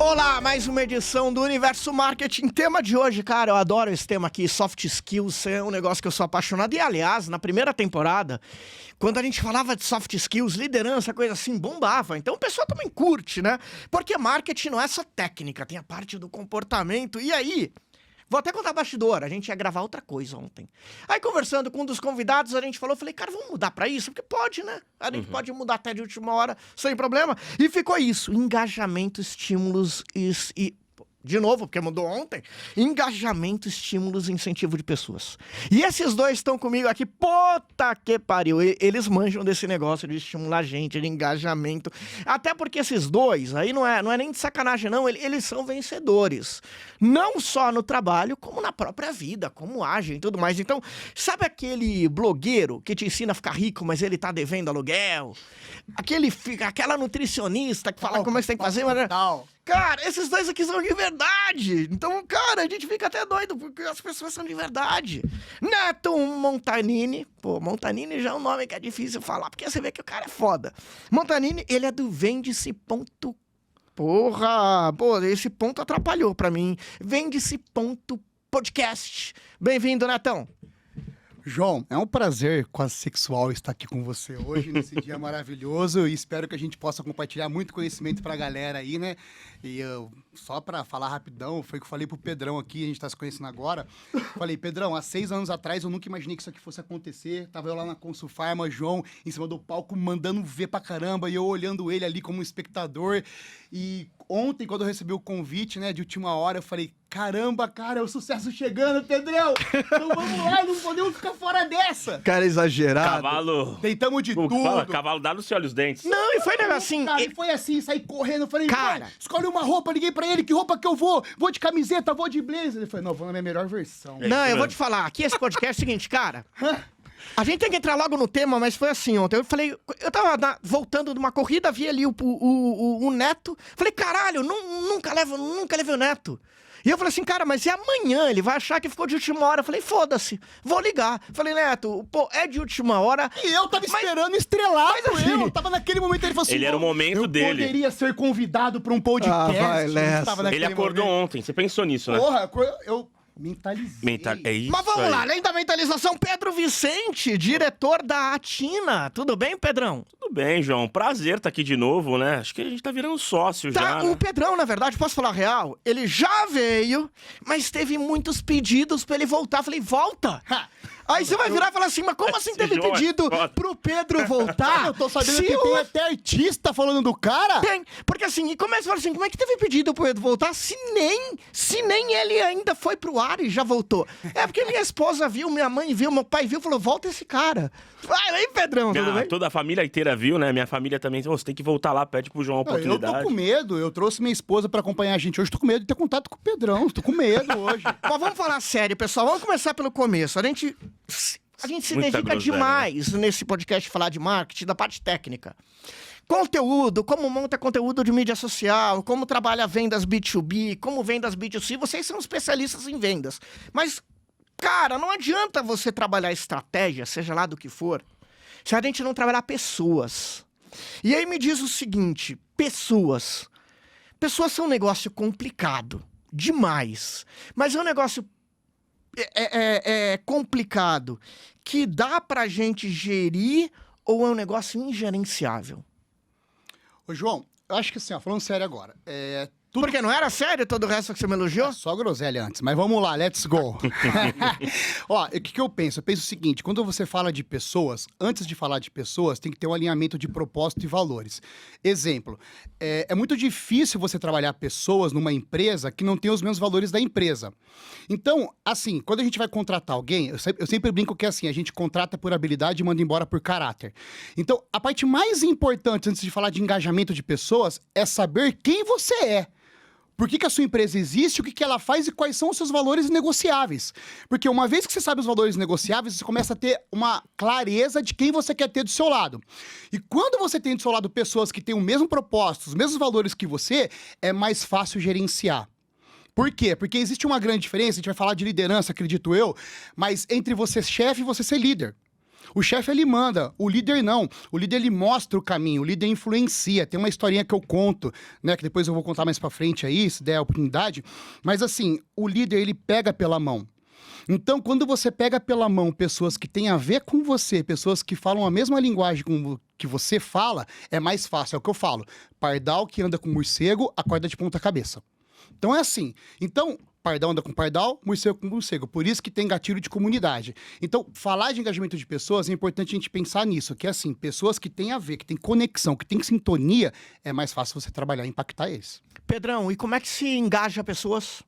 Olá, mais uma edição do Universo Marketing. Tema de hoje, cara, eu adoro esse tema aqui, soft skills, é um negócio que eu sou apaixonado. E, aliás, na primeira temporada, quando a gente falava de soft skills, liderança, coisa assim, bombava. Então o pessoal também curte, né? Porque marketing não é só técnica, tem a parte do comportamento. E aí, vou até contar bastidor, a gente ia gravar outra coisa ontem. Aí, conversando com um dos convidados, a gente falou, falei, cara, vamos mudar pra isso? Porque pode, né? A gente pode mudar até de última hora, sem problema. E ficou isso, engajamento, estímulos e de novo, porque mudou ontem, engajamento, estímulos e incentivo de pessoas. E esses dois estão comigo aqui, puta que pariu, eles manjam desse negócio de estimular a gente, de engajamento, até porque esses dois, aí não é nem de sacanagem não, eles são vencedores, não só no trabalho, como na própria vida, como agem e tudo mais. Então, sabe aquele blogueiro que te ensina a ficar rico, mas ele tá devendo aluguel? Aquela nutricionista que fala como é que você tem que fazer, mas... Cara, esses dois aqui são de verdade. Então, cara, a gente fica até doido, porque as pessoas são de verdade. Neto Montanini. Pô, Montanini já é um nome que é difícil falar, porque você vê que o cara é foda. Montanini, ele é do Vende-se. Porra, pô, esse ponto atrapalhou pra mim. Vende-se podcast. Bem-vindo, Netão. João, é um prazer quase sexual estar aqui com você hoje, nesse dia maravilhoso, e espero que a gente possa compartilhar muito conhecimento pra galera aí, né? E só pra falar rapidão, foi o que eu falei pro Pedrão aqui, a gente tá se conhecendo agora. Falei, Pedrão, há 6 anos atrás eu nunca imaginei que isso aqui fosse acontecer. Tava eu lá na Consulfarma, João, em cima do palco, mandando ver pra caramba, e eu olhando ele ali como um espectador. E ontem, quando eu recebi o convite, né, de última hora, eu falei, caramba, cara, é o sucesso chegando, Pedrão! Então vamos lá, não podemos ficar fora dessa! Cara, exagerado. Cavalo... Tentamos de tudo. Fala, cavalo dado, se olha os dentes. Não, e foi negócio assim... Cara, e foi assim, saí correndo, falei, Cara, pai, escolhe uma roupa, liguei pra ele, que roupa que eu vou? Vou de camiseta, vou de blazer. Ele falou, não, vou na minha melhor versão. Não, eu vou te falar, aqui esse podcast é o seguinte, cara... A gente tem que entrar logo no tema, mas foi assim ontem. Eu falei, eu tava voltando de uma corrida, vi ali o Neto. Falei, caralho, nunca levei o Neto. E eu falei assim, cara, mas e amanhã? Ele vai achar que ficou de última hora. Eu falei, foda-se, vou ligar. Falei, Neto, pô, é de última hora. E eu tava esperando estrelado, assim, eu tava naquele momento, ele falou assim... Ele era o momento dele. Eu poderia ser convidado pra um podcast. vai nessa. Tava naquele Ele acordou momento. ontem, você pensou nisso, né? Porra, eu mentalizei. É isso. Mas vamos aí. lá, além da mentalização, Pedro Vicente, diretor da Atina. Tudo bem, Pedrão? Tudo bem, João. Prazer estar aqui de novo, né? Acho que a gente tá virando sócio Tá, já, né? o Pedrão, na verdade, posso falar a real? Ele já veio, mas teve muitos pedidos pra ele voltar. Falei, volta! Aí você vai virar e falar assim, mas como assim teve João é pedido foda. pro Pedro voltar? Eu tô sabendo Se que o- tem até artista falando do cara. Tem, porque assim, e começa a falar assim, como é que teve pedido pro Pedro voltar se nem ele ainda foi pro ar e já voltou? É porque minha esposa viu, minha mãe viu, meu pai viu, falou, volta esse cara. Vai aí, Pedrão, tudo bem? Toda a família inteira viu, né? Minha família também. Você tem que voltar lá, pede pro João a Eu tô oportunidade. com medo, eu trouxe minha esposa pra acompanhar a gente hoje, tô com medo de ter contato com o Pedrão, tô com medo hoje. Mas vamos falar sério, pessoal, vamos começar pelo começo. A gente se Muita dedica groselha, demais nesse podcast falar de marketing, da parte técnica. Conteúdo, como monta conteúdo de mídia social, como trabalha vendas B2B, como vendas B2C, vocês são especialistas em vendas. Mas, cara, não adianta você trabalhar estratégia, seja lá do que for, se a gente não trabalhar pessoas. E aí me diz o seguinte, pessoas. Pessoas são um negócio complicado, demais, mas é um negócio complicado, que dá pra gente gerir ou é um negócio ingerenciável? Ô, João, eu acho que assim, ó, falando sério agora, Porque não era sério todo o resto que você me elogiou? Só groselha antes, mas vamos lá, let's go. Ó, o que eu penso? Eu penso o seguinte, quando você fala de pessoas, antes de falar de pessoas, tem que ter um alinhamento de propósito e valores. Exemplo, é muito difícil você trabalhar pessoas numa empresa que não tem os mesmos valores da empresa. Então, assim, quando a gente vai contratar alguém, eu sempre brinco que assim, a gente contrata por habilidade e manda embora por caráter. Então, a parte mais importante, antes de falar de engajamento de pessoas, é saber quem você é. Por que a sua empresa existe, o que ela faz e quais são os seus valores negociáveis. Porque uma vez que você sabe os valores negociáveis, você começa a ter uma clareza de quem você quer ter do seu lado. E quando você tem do seu lado pessoas que têm o mesmo propósito, os mesmos valores que você, é mais fácil gerenciar. Por quê? Porque existe uma grande diferença, a gente vai falar de liderança, acredito eu, mas entre você ser chefe e você ser líder. O chefe, ele manda, o líder não. O líder, ele mostra o caminho, o líder influencia. Tem uma historinha que eu conto, né, que depois eu vou contar mais pra frente aí, se der a oportunidade. Mas assim, o líder, ele pega pela mão. Então, quando você pega pela mão pessoas que têm a ver com você, pessoas que falam a mesma linguagem que você fala, é mais fácil. É o que eu falo. Pardal que anda com morcego, acorda de ponta cabeça. Então é assim. Então, pardal anda com pardal, morcego com morcego. Por isso que tem gatilho de comunidade. Então, falar de engajamento de pessoas, é importante a gente pensar nisso. Que é assim, pessoas que têm a ver, que têm conexão, que têm sintonia, é mais fácil você trabalhar e impactar eles. Pedrão, e como é que se engaja pessoas?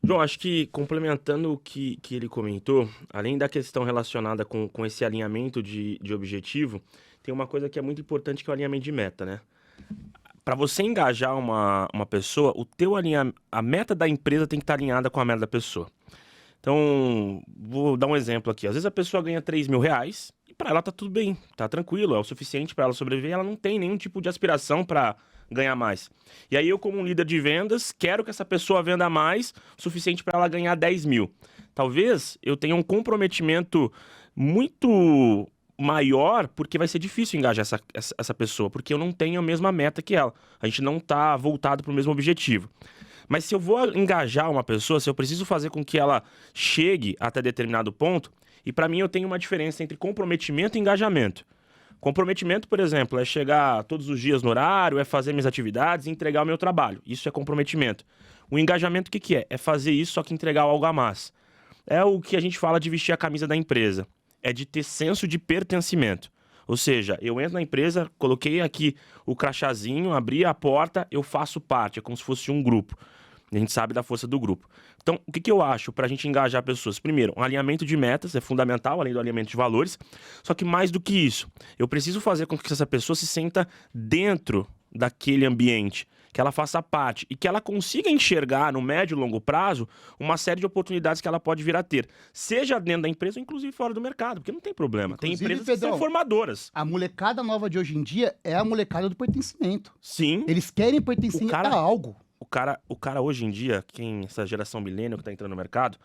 João, acho que complementando o que ele comentou, além da questão relacionada com esse alinhamento de objetivo, tem uma coisa que é muito importante que é o alinhamento de meta, né? Para você engajar uma pessoa, a meta da empresa tem que estar alinhada com a meta da pessoa. Então, vou dar um exemplo aqui. Às vezes a pessoa ganha R$3.000 e para ela tá tudo bem, tá tranquilo, é o suficiente para ela sobreviver, ela não tem nenhum tipo de aspiração para ganhar mais. E aí eu, como um líder de vendas, quero que essa pessoa venda mais, o suficiente para ela ganhar 10 mil. Talvez eu tenha um comprometimento muito maior, porque vai ser difícil engajar essa pessoa, porque eu não tenho a mesma meta que ela. A gente não tá voltado para o mesmo objetivo. Mas se eu vou engajar uma pessoa, se eu preciso fazer com que ela chegue até determinado ponto, e para mim eu tenho uma diferença entre comprometimento e engajamento. Comprometimento, por exemplo, é chegar todos os dias no horário, é fazer minhas atividades e entregar o meu trabalho. Isso é comprometimento. O engajamento, o que é? É fazer isso, só que entregar algo a mais. É o que a gente fala de vestir a camisa da empresa. É de ter senso de pertencimento. Ou seja, eu entro na empresa, coloquei aqui o crachazinho, abri a porta, eu faço parte. É como se fosse um grupo. A gente sabe da força do grupo. Então, o que eu acho para a gente engajar pessoas? Primeiro, um alinhamento de metas é fundamental, além do alinhamento de valores. Só que mais do que isso, eu preciso fazer com que essa pessoa se sinta dentro daquele ambiente, que ela faça parte e que ela consiga enxergar no médio e longo prazo uma série de oportunidades que ela pode vir a ter, seja dentro da empresa ou inclusive fora do mercado, porque não tem problema. Inclusive, tem empresas Pedrão, que são formadoras. A molecada nova de hoje em dia é a molecada do pertencimento. Sim. Eles querem pertencer a algo. O cara hoje em dia, essa geração milênio que tá entrando no mercado,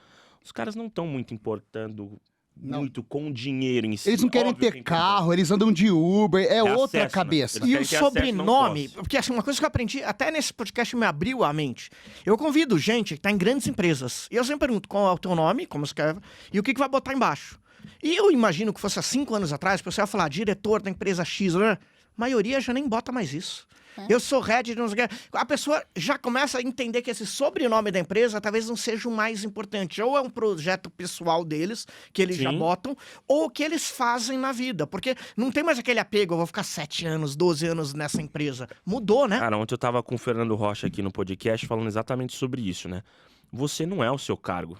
os caras não estão muito importando muito com dinheiro em si. Eles não querem ter carro, eles andam de Uber, é outra acesso, cabeça. né? E o sobrenome, porque assim, uma coisa que eu aprendi, até nesse podcast me abriu a mente. Eu convido gente que tá em grandes empresas, e eu sempre pergunto qual é o teu nome, como escreve, e o que vai botar embaixo. E eu imagino que fosse há 5 anos atrás, o pessoal ia falar, diretor da empresa X, né? A maioria já nem bota mais isso. Eu sou head, não sei o que. A pessoa já começa a entender que esse sobrenome da empresa talvez não seja o mais importante. Ou é um projeto pessoal deles, que eles já botam, ou o que eles fazem na vida. Porque não tem mais aquele apego, eu vou ficar 7 anos, 12 anos nessa empresa. Mudou, né? Cara, ontem eu tava com o Fernando Rocha aqui no podcast falando exatamente sobre isso, né? Você não é o seu cargo,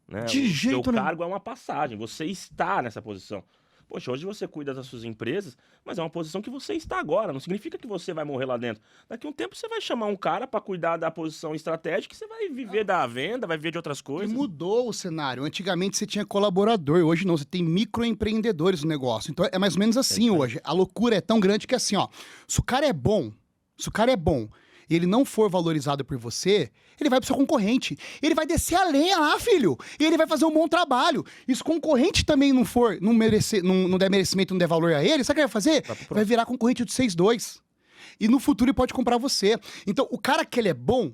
né? De jeito O seu nenhum. cargo é uma passagem, você está nessa posição. Poxa, hoje você cuida das suas empresas, mas é uma posição que você está agora. Não significa que você vai morrer lá dentro. Daqui a um tempo você vai chamar um cara para cuidar da posição estratégica e você vai viver da venda, vai viver de outras E coisas. mudou o cenário. Antigamente você tinha colaborador, hoje não, você tem microempreendedores no negócio. Então é mais ou menos assim hoje. A loucura é tão grande que assim, ó, se o cara é bom e ele não for valorizado por você, ele vai pro seu concorrente. Ele vai descer a lenha lá, filho. E ele vai fazer um bom trabalho. E se o concorrente também não for, não der merecimento, não der valor a ele, sabe o que ele vai fazer? Vai virar concorrente do 6-2. E no futuro ele pode comprar você. Então, o cara que ele é bom,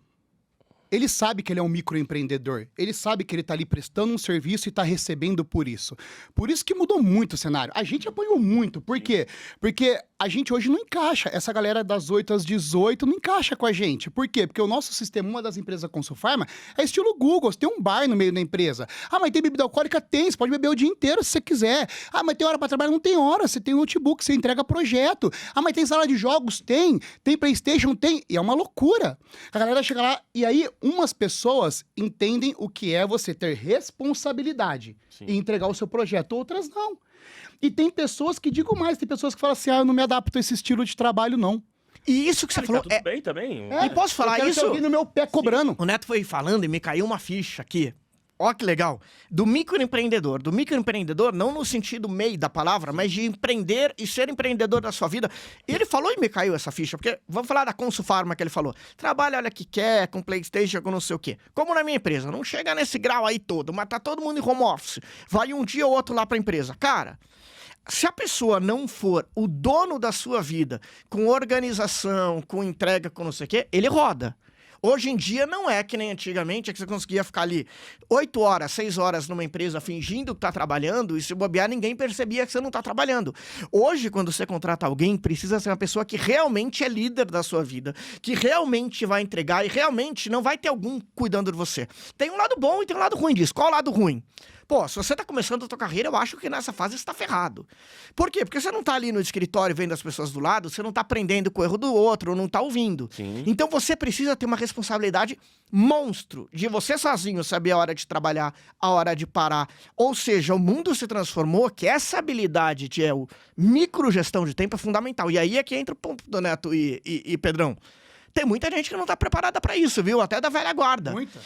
ele sabe que ele é um microempreendedor. Ele sabe que ele tá ali prestando um serviço e tá recebendo por isso. Por isso que mudou muito o cenário. A gente apanhou muito. Por quê? Porque a gente hoje não encaixa. Essa galera das 8 às 18 não encaixa com a gente. Por quê? Porque o nosso sistema, uma das empresas Consulfarma, é estilo Google. Você tem um bar no meio da empresa. Ah, mas tem bebida alcoólica? Tem. Você pode beber o dia inteiro se você quiser. Ah, mas tem hora pra trabalhar? Não tem hora. Você tem notebook, você entrega projeto. Ah, mas tem sala de jogos? Tem. Tem PlayStation? Tem. E é uma loucura. A galera chega lá e aí umas pessoas entendem o que é você ter responsabilidade e entregar o seu projeto, outras não. E tem pessoas que, digo mais, tem pessoas que falam assim, eu não me adapto a esse estilo de trabalho, não. E isso que você falou... Tá tudo bem também. E posso falar eu quero isso? ter alguém no meu pé cobrando. O Neto foi falando e me caiu uma ficha aqui. Ó que legal. Do microempreendedor. Do microempreendedor, não no sentido meio da palavra, mas de empreender e ser empreendedor da sua vida. E ele falou e me caiu essa ficha, porque vamos falar da Consufarma que ele falou. Trabalha, olha que quer, com PlayStation, com não sei o quê. Como na minha empresa. Não chega nesse grau aí todo, mas tá todo mundo em home office. Vai um dia ou outro lá pra empresa. Cara, se a pessoa não for o dono da sua vida, com organização, com entrega, com não sei o quê, ele roda. Hoje em dia não é que nem antigamente, é que você conseguia ficar ali 8 horas, 6 horas numa empresa fingindo que tá trabalhando e se bobear ninguém percebia que você não tá trabalhando. Hoje, quando você contrata alguém, precisa ser uma pessoa que realmente é líder da sua vida, que realmente vai entregar e realmente não vai ter algum cuidando de você. Tem um lado bom e tem um lado ruim disso. Qual é o lado ruim? Pô, se você tá começando a tua carreira, eu acho que nessa fase você tá ferrado. Por quê? Porque você não tá ali no escritório vendo as pessoas do lado, você não tá aprendendo com o erro do outro, não tá ouvindo. Sim. Então você precisa ter uma responsabilidade monstro de você sozinho saber a hora de trabalhar, a hora de parar. Ou seja, o mundo se transformou, que essa habilidade de microgestão de tempo é fundamental. E aí é que entra o ponto do Neto e Pedrão. Tem muita gente que não tá preparada pra isso, viu? Até da velha guarda. Muita.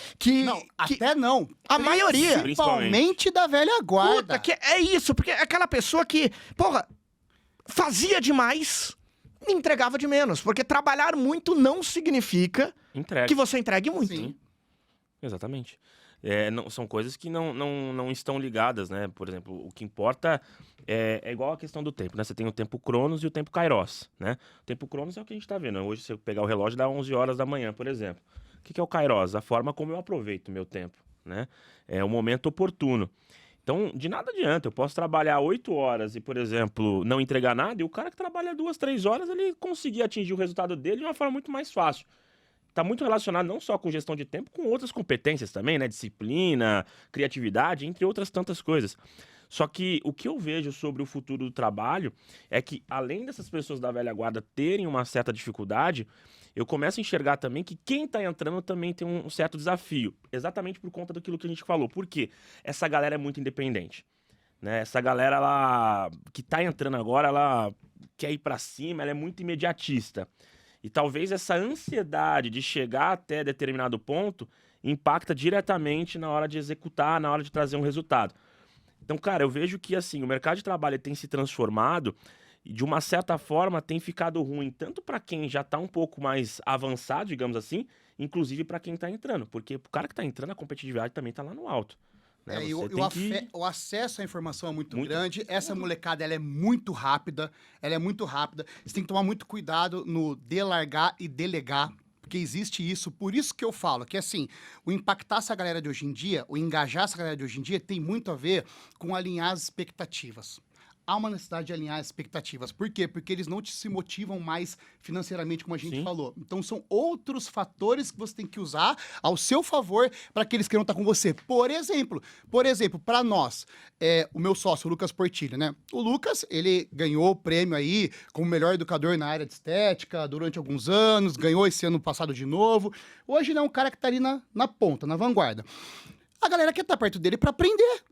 Não, até não. A maioria. Principalmente da velha guarda. Puta, que é isso, porque é aquela pessoa que, porra, fazia demais e entregava de menos. Porque trabalhar muito não significa que você entregue muito. Sim. Exatamente. São coisas que não estão ligadas, né? Por exemplo, o que importa é igual a questão do tempo, né? Você tem o tempo Cronos e o tempo Kairos, né? O tempo Cronos é o que a gente tá vendo. Hoje, se eu pegar o relógio, dá 11 horas da manhã, por exemplo. O que é o Kairos? A forma como eu aproveito o meu tempo, né? É o momento oportuno. Então, de nada adianta. Eu posso trabalhar 8 horas e, por exemplo, não entregar nada, e o cara que trabalha 2, 3 horas, ele conseguir atingir o resultado dele de uma forma muito mais fácil. Está muito relacionado não só com gestão de tempo, com outras competências também, né? Disciplina, criatividade, entre outras tantas coisas. Só que o que eu vejo sobre o futuro do trabalho é que, além dessas pessoas da velha guarda terem uma certa dificuldade, eu começo a enxergar também que quem está entrando também tem um certo desafio. Exatamente por conta daquilo que a gente falou. Por quê? Essa galera é muito independente, né? Essa galera que está entrando agora, ela quer ir para cima, ela é muito imediatista. E talvez essa ansiedade de chegar até determinado ponto impacta diretamente na hora de executar, na hora de trazer um resultado. Então, cara, eu vejo que assim, o mercado de trabalho tem se transformado e, de uma certa forma, tem ficado ruim tanto para quem já está um pouco mais avançado, digamos assim, inclusive para quem está entrando. Porque o cara que está entrando, a competitividade também está lá no alto. Né? O acesso à informação é muito grande. Essa molecada, ela é muito rápida. Você tem que tomar muito cuidado no delargar e delegar, porque existe isso. Por isso que eu falo que, assim, o impactar essa galera de hoje em dia, o engajar essa galera de hoje em dia tem muito a ver com alinhar as expectativas. Há uma necessidade de alinhar as expectativas. Por quê? Porque eles não se motivam mais financeiramente, como a gente falou. Então, são outros fatores que você tem que usar ao seu favor para que eles queiram estar com você. Por exemplo, para nós, o meu sócio, o Lucas Portilho, né? O Lucas, ele ganhou o prêmio aí como melhor educador na área de estética durante alguns anos, ganhou esse ano passado de novo. Hoje ele é um cara que está ali na ponta, na vanguarda. A galera quer estar perto dele para aprender.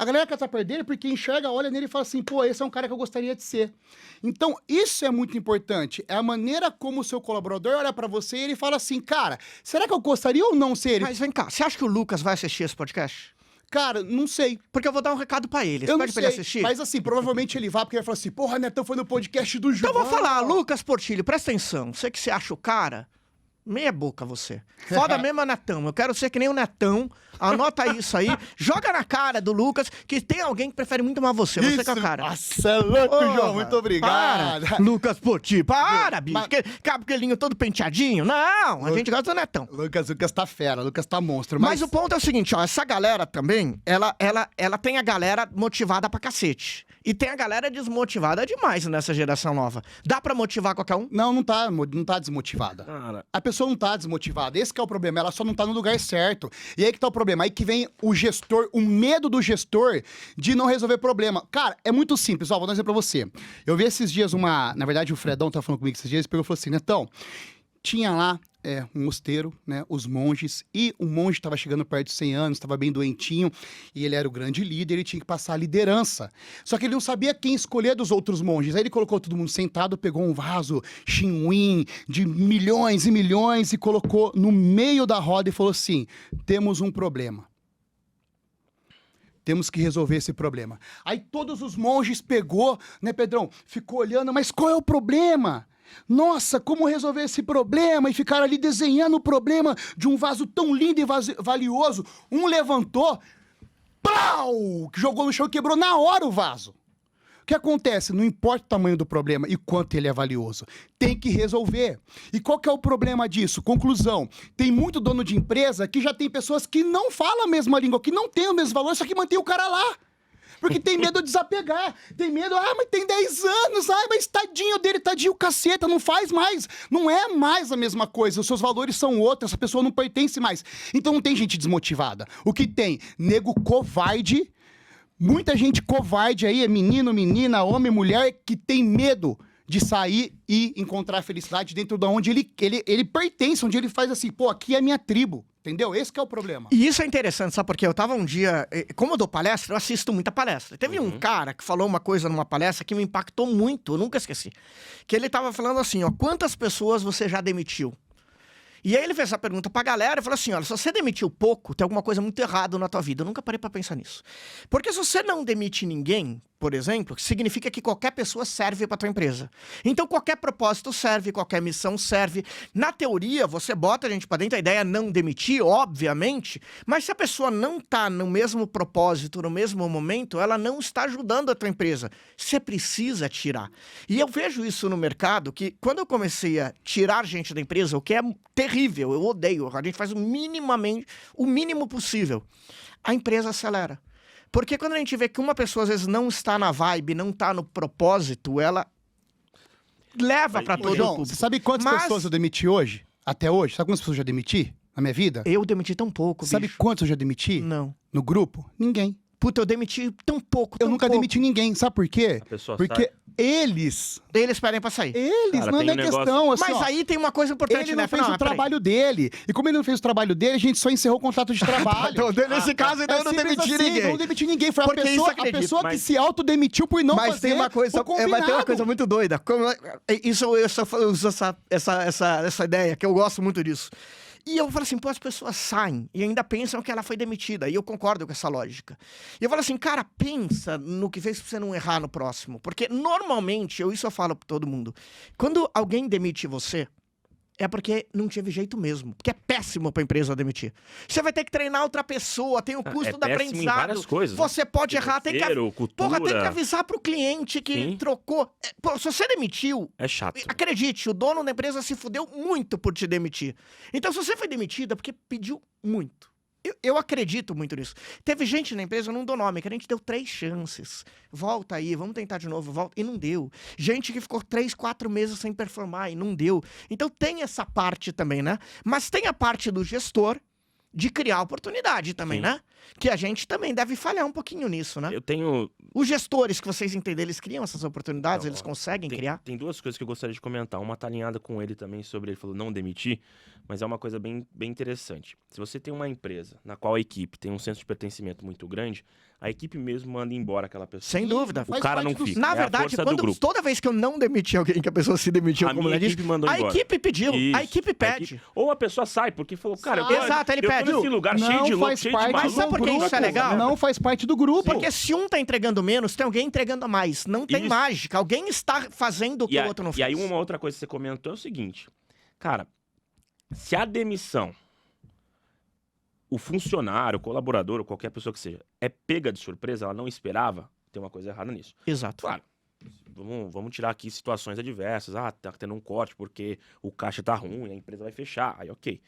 A galera quer estar perto dele porque enxerga, olha nele e fala assim, pô, esse é um cara que eu gostaria de ser. Então, isso é muito importante. É a maneira como o seu colaborador olha pra você e ele fala assim, cara, será que eu gostaria ou não ser ele? Mas vem cá, você acha que o Lucas vai assistir esse podcast? Cara, não sei. Porque eu vou dar um recado pra ele. Você Eu pede não pra sei, ele assistir? mas assim, provavelmente ele vai, porque ele vai falar assim, porra, Netão foi no podcast do João. Então eu vou falar, Lucas Portilho, presta atenção. Você que se acha o cara, meia boca você. Foda mesmo é Netão. Eu quero ser que nem o Netão. Anota isso aí. Joga na cara do Lucas que tem alguém que prefere muito mais você. Você que é o cara. Nossa, é louco, João. Muito obrigado. Para. Lucas Portilho, para, bicho. Cabelinho todo penteadinho. Não, a gente gosta do Netão. Lucas tá fera. Lucas tá monstro. Mas o ponto é o seguinte, ó. Essa galera também, ela tem a galera motivada pra cacete. E tem a galera desmotivada demais nessa geração nova. Dá pra motivar qualquer um? Não tá desmotivada. A pessoa não tá desmotivada. Esse que é o problema. Ela só não tá no lugar certo. E aí que tá o problema. Aí que vem o gestor, o medo do gestor de não resolver problema. Cara, é muito simples. Ó, vou dar um exemplo pra você. Eu vi esses dias na verdade, o Fredão tá falando comigo esses dias, ele pegou e falou assim, Netão, tinha lá um mosteiro, né, os monges, e o monge estava chegando perto de 100 anos, estava bem doentinho, e ele era o grande líder, ele tinha que passar a liderança. Só que ele não sabia quem escolher dos outros monges. Aí ele colocou todo mundo sentado, pegou um vaso Xinguin de milhões e milhões e colocou no meio da roda e falou assim, temos um problema. temos que resolver esse problema. Aí todos os monges pegou, né, Pedrão? Ficou olhando, mas qual é o problema? Nossa, como resolver esse problema? E ficaram ali desenhando o problema de um vaso tão lindo e valioso. Um levantou, pau! Que jogou no chão e quebrou na hora o vaso. O que acontece? Não importa o tamanho do problema e quanto ele é valioso. Tem que resolver. E qual que é o problema disso? Conclusão. Tem muito dono de empresa que já tem pessoas que não falam a mesma língua, que não têm o mesmo valor, só que mantém o cara lá. Porque tem medo de desapegar. Tem medo, mas tem 10 anos. Mas tadinho dele, tadinho caceta, não faz mais. Não é mais a mesma coisa. Os seus valores são outros, essa pessoa não pertence mais. Então não tem gente desmotivada. O que tem? Nego covarde. Muita gente covarde aí, é menino, menina, homem, mulher, que tem medo de sair e encontrar felicidade dentro de onde ele pertence, onde ele faz assim, pô, aqui é a minha tribo. Entendeu? Esse que é o problema. E isso é interessante, sabe? Porque eu tava um dia... Como eu dou palestra, eu assisto muita palestra. Teve um cara que falou uma coisa numa palestra que me impactou muito, eu nunca esqueci. Que ele tava falando assim, ó, quantas pessoas você já demitiu? E aí ele fez essa pergunta pra galera e falou assim, olha, se você demitiu pouco, tem alguma coisa muito errada na tua vida. Eu nunca parei pra pensar nisso. Porque se você não demite ninguém, por exemplo, significa que qualquer pessoa serve pra tua empresa. Então qualquer propósito serve, qualquer missão serve. Na teoria, você bota a gente pra dentro, a ideia é não demitir, obviamente, mas se a pessoa não tá no mesmo propósito, no mesmo momento, ela não está ajudando a tua empresa. Você precisa tirar. E eu vejo isso no mercado, que quando eu comecei a tirar gente da empresa, o que é terrível, eu odeio, a gente faz o mínimo possível, a empresa acelera. Porque quando a gente vê que uma pessoa às vezes não está na vibe, não está no propósito, ela leva para todo João, o público. você sabe quantas pessoas eu demiti hoje? Até hoje? Sabe quantas pessoas eu já demiti na minha vida? Eu demiti tão pouco, Sabe bicho. quantos eu já demiti? Não. No grupo? Ninguém. Puta, eu demiti tão pouco, Eu nunca demiti ninguém. Sabe por quê? A pessoa Porque sai. eles, Eles pedem pra sair. Cara, não tem é um negócio- questão. Assim, Mas ó, aí tem uma coisa importante, ele né? não fez o mas peraí. trabalho dele. E como ele não fez o trabalho dele, a gente só encerrou o contrato de trabalho. Então, nesse caso, então, eu não simples demiti assim, ninguém. Não demiti ninguém. Foi Porque isso a acredito, pessoa que mas- se autodemitiu por não Mas fazer tem uma coisa, o combinado. mas tem uma coisa muito doida. Eu só uso essa ideia, que eu gosto muito disso. E eu falo assim, pô, as pessoas saem e ainda pensam que ela foi demitida. E eu concordo com essa lógica. E eu falo assim, cara, pensa no que fez pra você não errar no próximo. Porque normalmente, isso eu falo pra todo mundo, quando alguém demite você, é porque não teve jeito mesmo. Porque é péssimo pra empresa demitir. Você vai ter que treinar outra pessoa, tem o custo do péssimo em aprendizado. várias coisas, Você pode errar, tem que... Financeiro, cultura. Porra, tem que avisar pro cliente que Sim. trocou. Pô, se você demitiu, É chato. acredite, o dono da empresa se fudeu muito por te demitir. Então, se você foi demitido, é porque pediu muito. Eu acredito muito nisso. Teve gente na empresa, eu não dou nome, que a gente deu 3 chances. Volta aí, vamos tentar de novo, volta. E não deu. Gente que ficou 3, 4 meses sem performar e não deu. Então tem essa parte também, né? Mas tem a parte do gestor de criar oportunidade também, Sim. né? Que a gente também deve falhar um pouquinho nisso, né? Eu tenho Os gestores que vocês entendem, eles criam essas oportunidades, Não, eles conseguem criar? Tem duas coisas que eu gostaria de comentar. Uma tá alinhada com ele também sobre ele falou não demitir, mas é uma coisa bem interessante. Se você tem uma empresa na qual a equipe tem um senso de pertencimento muito grande, a equipe mesmo manda embora aquela pessoa. Sem dúvida. O Faz cara não parte do- fica. Na é a verdade, força do grupo. toda vez que eu não demiti alguém, que a pessoa se demitiu, A como minha ela disse, equipe mandou a embora. equipe pediu, a Isso, equipe pede. Ou a pessoa sai, porque falou, cara, Sai. Exato, ele eu pede. tô nesse lugar cheio Não de louco, faz cheio de parte maluco. Mas sabe por que do isso é grupo. legal? Não faz parte do grupo. Porque se um tá entregando menos, tem alguém entregando a mais. Não tem Isso. mágica. Alguém está fazendo o que o outro não E fez. aí uma outra coisa que você comentou é o seguinte, cara, se a demissão, o funcionário, o colaborador, ou qualquer pessoa que seja, é pega de surpresa, ela não esperava, tem uma coisa errada nisso. Exato. Claro, vamos tirar aqui situações adversas. Ah, tá tendo um corte porque o caixa tá ruim, a empresa vai fechar. Aí, ok.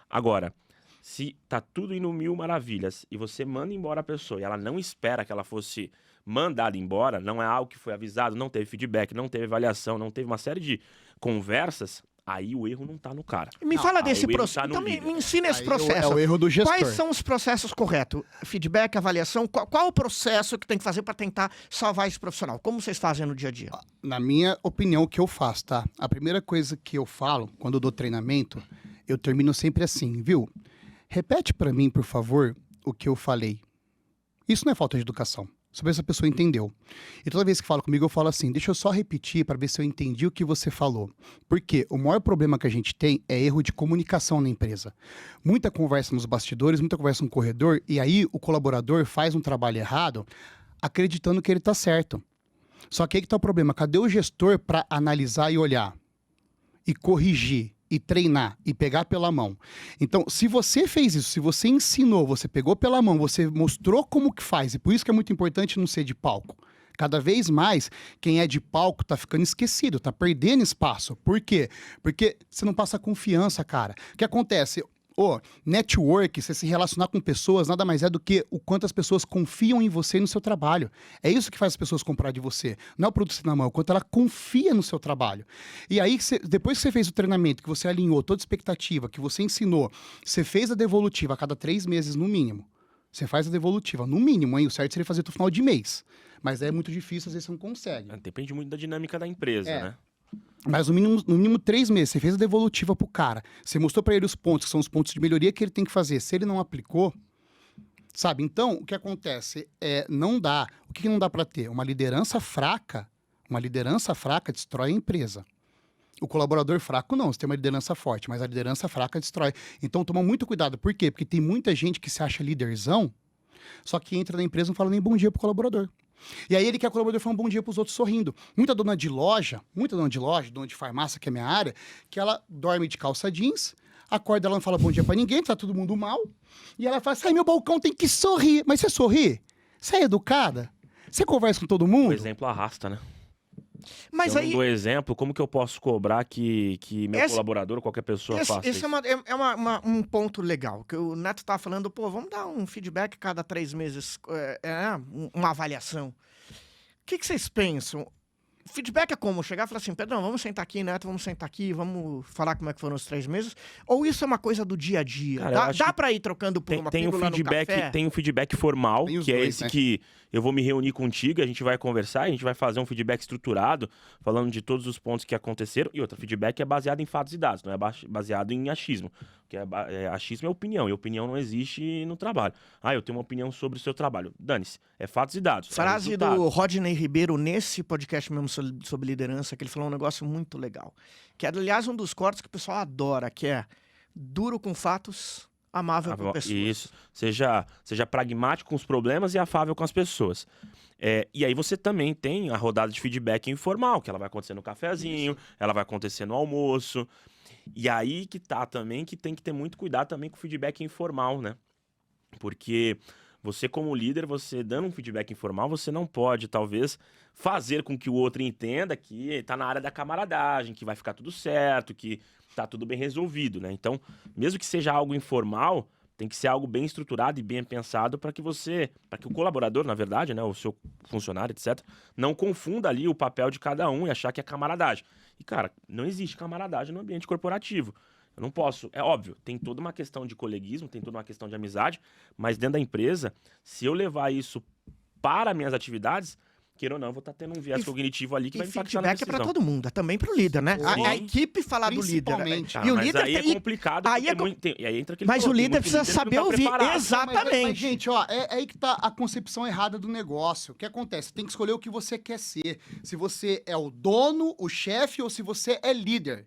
Agora, se tá tudo indo mil maravilhas e você manda embora a pessoa e ela não espera que ela fosse mandada embora, não é algo que foi avisado, não teve feedback, não teve avaliação, não teve uma série de conversas, aí o erro não tá no cara. Me fala aí desse o erro processo. tá no Então me líder. ensina esse Aí processo. é o erro do gestor. Quais são os processos corretos? Feedback, avaliação? Qual o processo que tem que fazer para tentar salvar esse profissional? Como vocês fazem no dia a dia? Na minha opinião, o que eu faço, tá? A primeira coisa que eu falo quando eu dou treinamento, eu termino sempre assim, viu? Repete pra mim, por favor, o que eu falei. Isso não é falta de educação. sobre se a pessoa entendeu. E toda vez que fala comigo, eu falo assim, deixa eu só repetir para ver se eu entendi o que você falou. Porque o maior problema que a gente tem é erro de comunicação na empresa. Muita conversa nos bastidores, muita conversa no corredor, e aí o colaborador faz um trabalho errado acreditando que ele está certo. Só que aí que está o problema, cadê o gestor para analisar e olhar? E corrigir, e treinar, e pegar pela mão. Então, se você fez isso, se você ensinou, você pegou pela mão, você mostrou como que faz, e por isso que é muito importante não ser de palco. Cada vez mais, quem é de palco tá ficando esquecido, tá perdendo espaço. Por quê? Porque você não passa confiança, cara. O que acontece? Network, você se relacionar com pessoas, nada mais é do que o quanto as pessoas confiam em você e no seu trabalho. É isso que faz as pessoas comprar de você. Não é o produto na mão, é o quanto ela confia no seu trabalho. E aí, depois que você fez o treinamento, que você alinhou toda a expectativa, que você ensinou, você fez a devolutiva a cada 3 meses no mínimo. Você faz a devolutiva no mínimo, hein? O certo seria fazer no final de mês. Mas é muito difícil, às vezes você não consegue. Depende muito da dinâmica da empresa, né? Mas no mínimo 3 meses, você fez a devolutiva pro cara. Você mostrou para ele os pontos, que são os pontos de melhoria que ele tem que fazer. Se ele não aplicou, sabe? Então, o que acontece não dá. O que não dá para ter? Uma liderança fraca destrói a empresa. O colaborador fraco não, você tem uma liderança forte, mas a liderança fraca destrói. Então, toma muito cuidado. Por quê? Porque tem muita gente que se acha líderzão, só que entra na empresa e não fala nem bom dia pro colaborador. E aí ele quer o colaborador falar um bom dia para os outros sorrindo. Muita dona de loja, dona de farmácia, que é minha área, que ela dorme de calça jeans, acorda, ela não fala bom dia para ninguém, tá todo mundo mal, e ela fala assim, meu balcão tem que sorrir. Mas você sorri? Você é educada? Você conversa com todo mundo? O exemplo arrasta, né? Mas Se eu aí... não dou exemplo, como que eu posso cobrar que meu colaborador ou qualquer pessoa faça Esse isso? é um ponto legal, que o Neto tá falando, vamos dar um feedback cada 3 meses, uma avaliação. O que vocês pensam? Feedback é como? Chegar e falar assim, Pedrão, vamos sentar aqui, Neto, vamos sentar aqui, vamos falar como é que foram os 3 meses? Ou isso é uma coisa do dia a dia? Cara, Dá pra ir trocando por uma pílula no café? Tem um feedback formal, Tem os que é dois, esse né? que eu vou me reunir contigo, a gente vai conversar, a gente vai fazer um feedback estruturado, falando de todos os pontos que aconteceram. E outro, feedback é baseado em fatos e dados, não é baseado em achismo. Porque achismo é opinião, e opinião não existe no trabalho. Eu tenho uma opinião sobre o seu trabalho. Dane-se, é fatos e dados. Frase do Rodney Ribeiro nesse podcast mesmo sobre liderança, que ele falou um negócio muito legal. Que é, aliás, um dos cortes que o pessoal adora, que é duro com fatos, amável com pessoas. Isso. Seja pragmático com os problemas e afável com as pessoas. E aí você também tem a rodada de feedback informal, que ela vai acontecer no cafezinho, ela vai acontecer no almoço. E aí que tá também, que tem que ter muito cuidado também com o feedback informal, né? Porque você como líder, você dando um feedback informal, você não pode, talvez, fazer com que o outro entenda que tá na área da camaradagem, que vai ficar tudo certo, que tá tudo bem resolvido, né? Então, mesmo que seja algo informal, tem que ser algo bem estruturado e bem pensado para que o colaborador, na verdade, né, o seu funcionário, etc., não confunda ali o papel de cada um e achar que é camaradagem. E, cara, não existe camaradagem no ambiente corporativo. Eu não posso, é óbvio, tem toda uma questão de coleguismo, tem toda uma questão de amizade, mas dentro da empresa, se eu levar isso para minhas atividades, queira ou não, eu vou estar tendo um viés cognitivo ali que vai impactar na feedback decisão. é pra todo mundo, é também pro líder, né? A equipe falar do líder. Principalmente. Cara, E o mas líder aí é complicado, aí aí entra aquele Mas o líder precisa saber ouvir. Mas, Exatamente. gente, é aí que tá a concepção errada do negócio. O que acontece? Tem que escolher o que você quer ser. Se você é o dono, o chefe, ou se você é líder.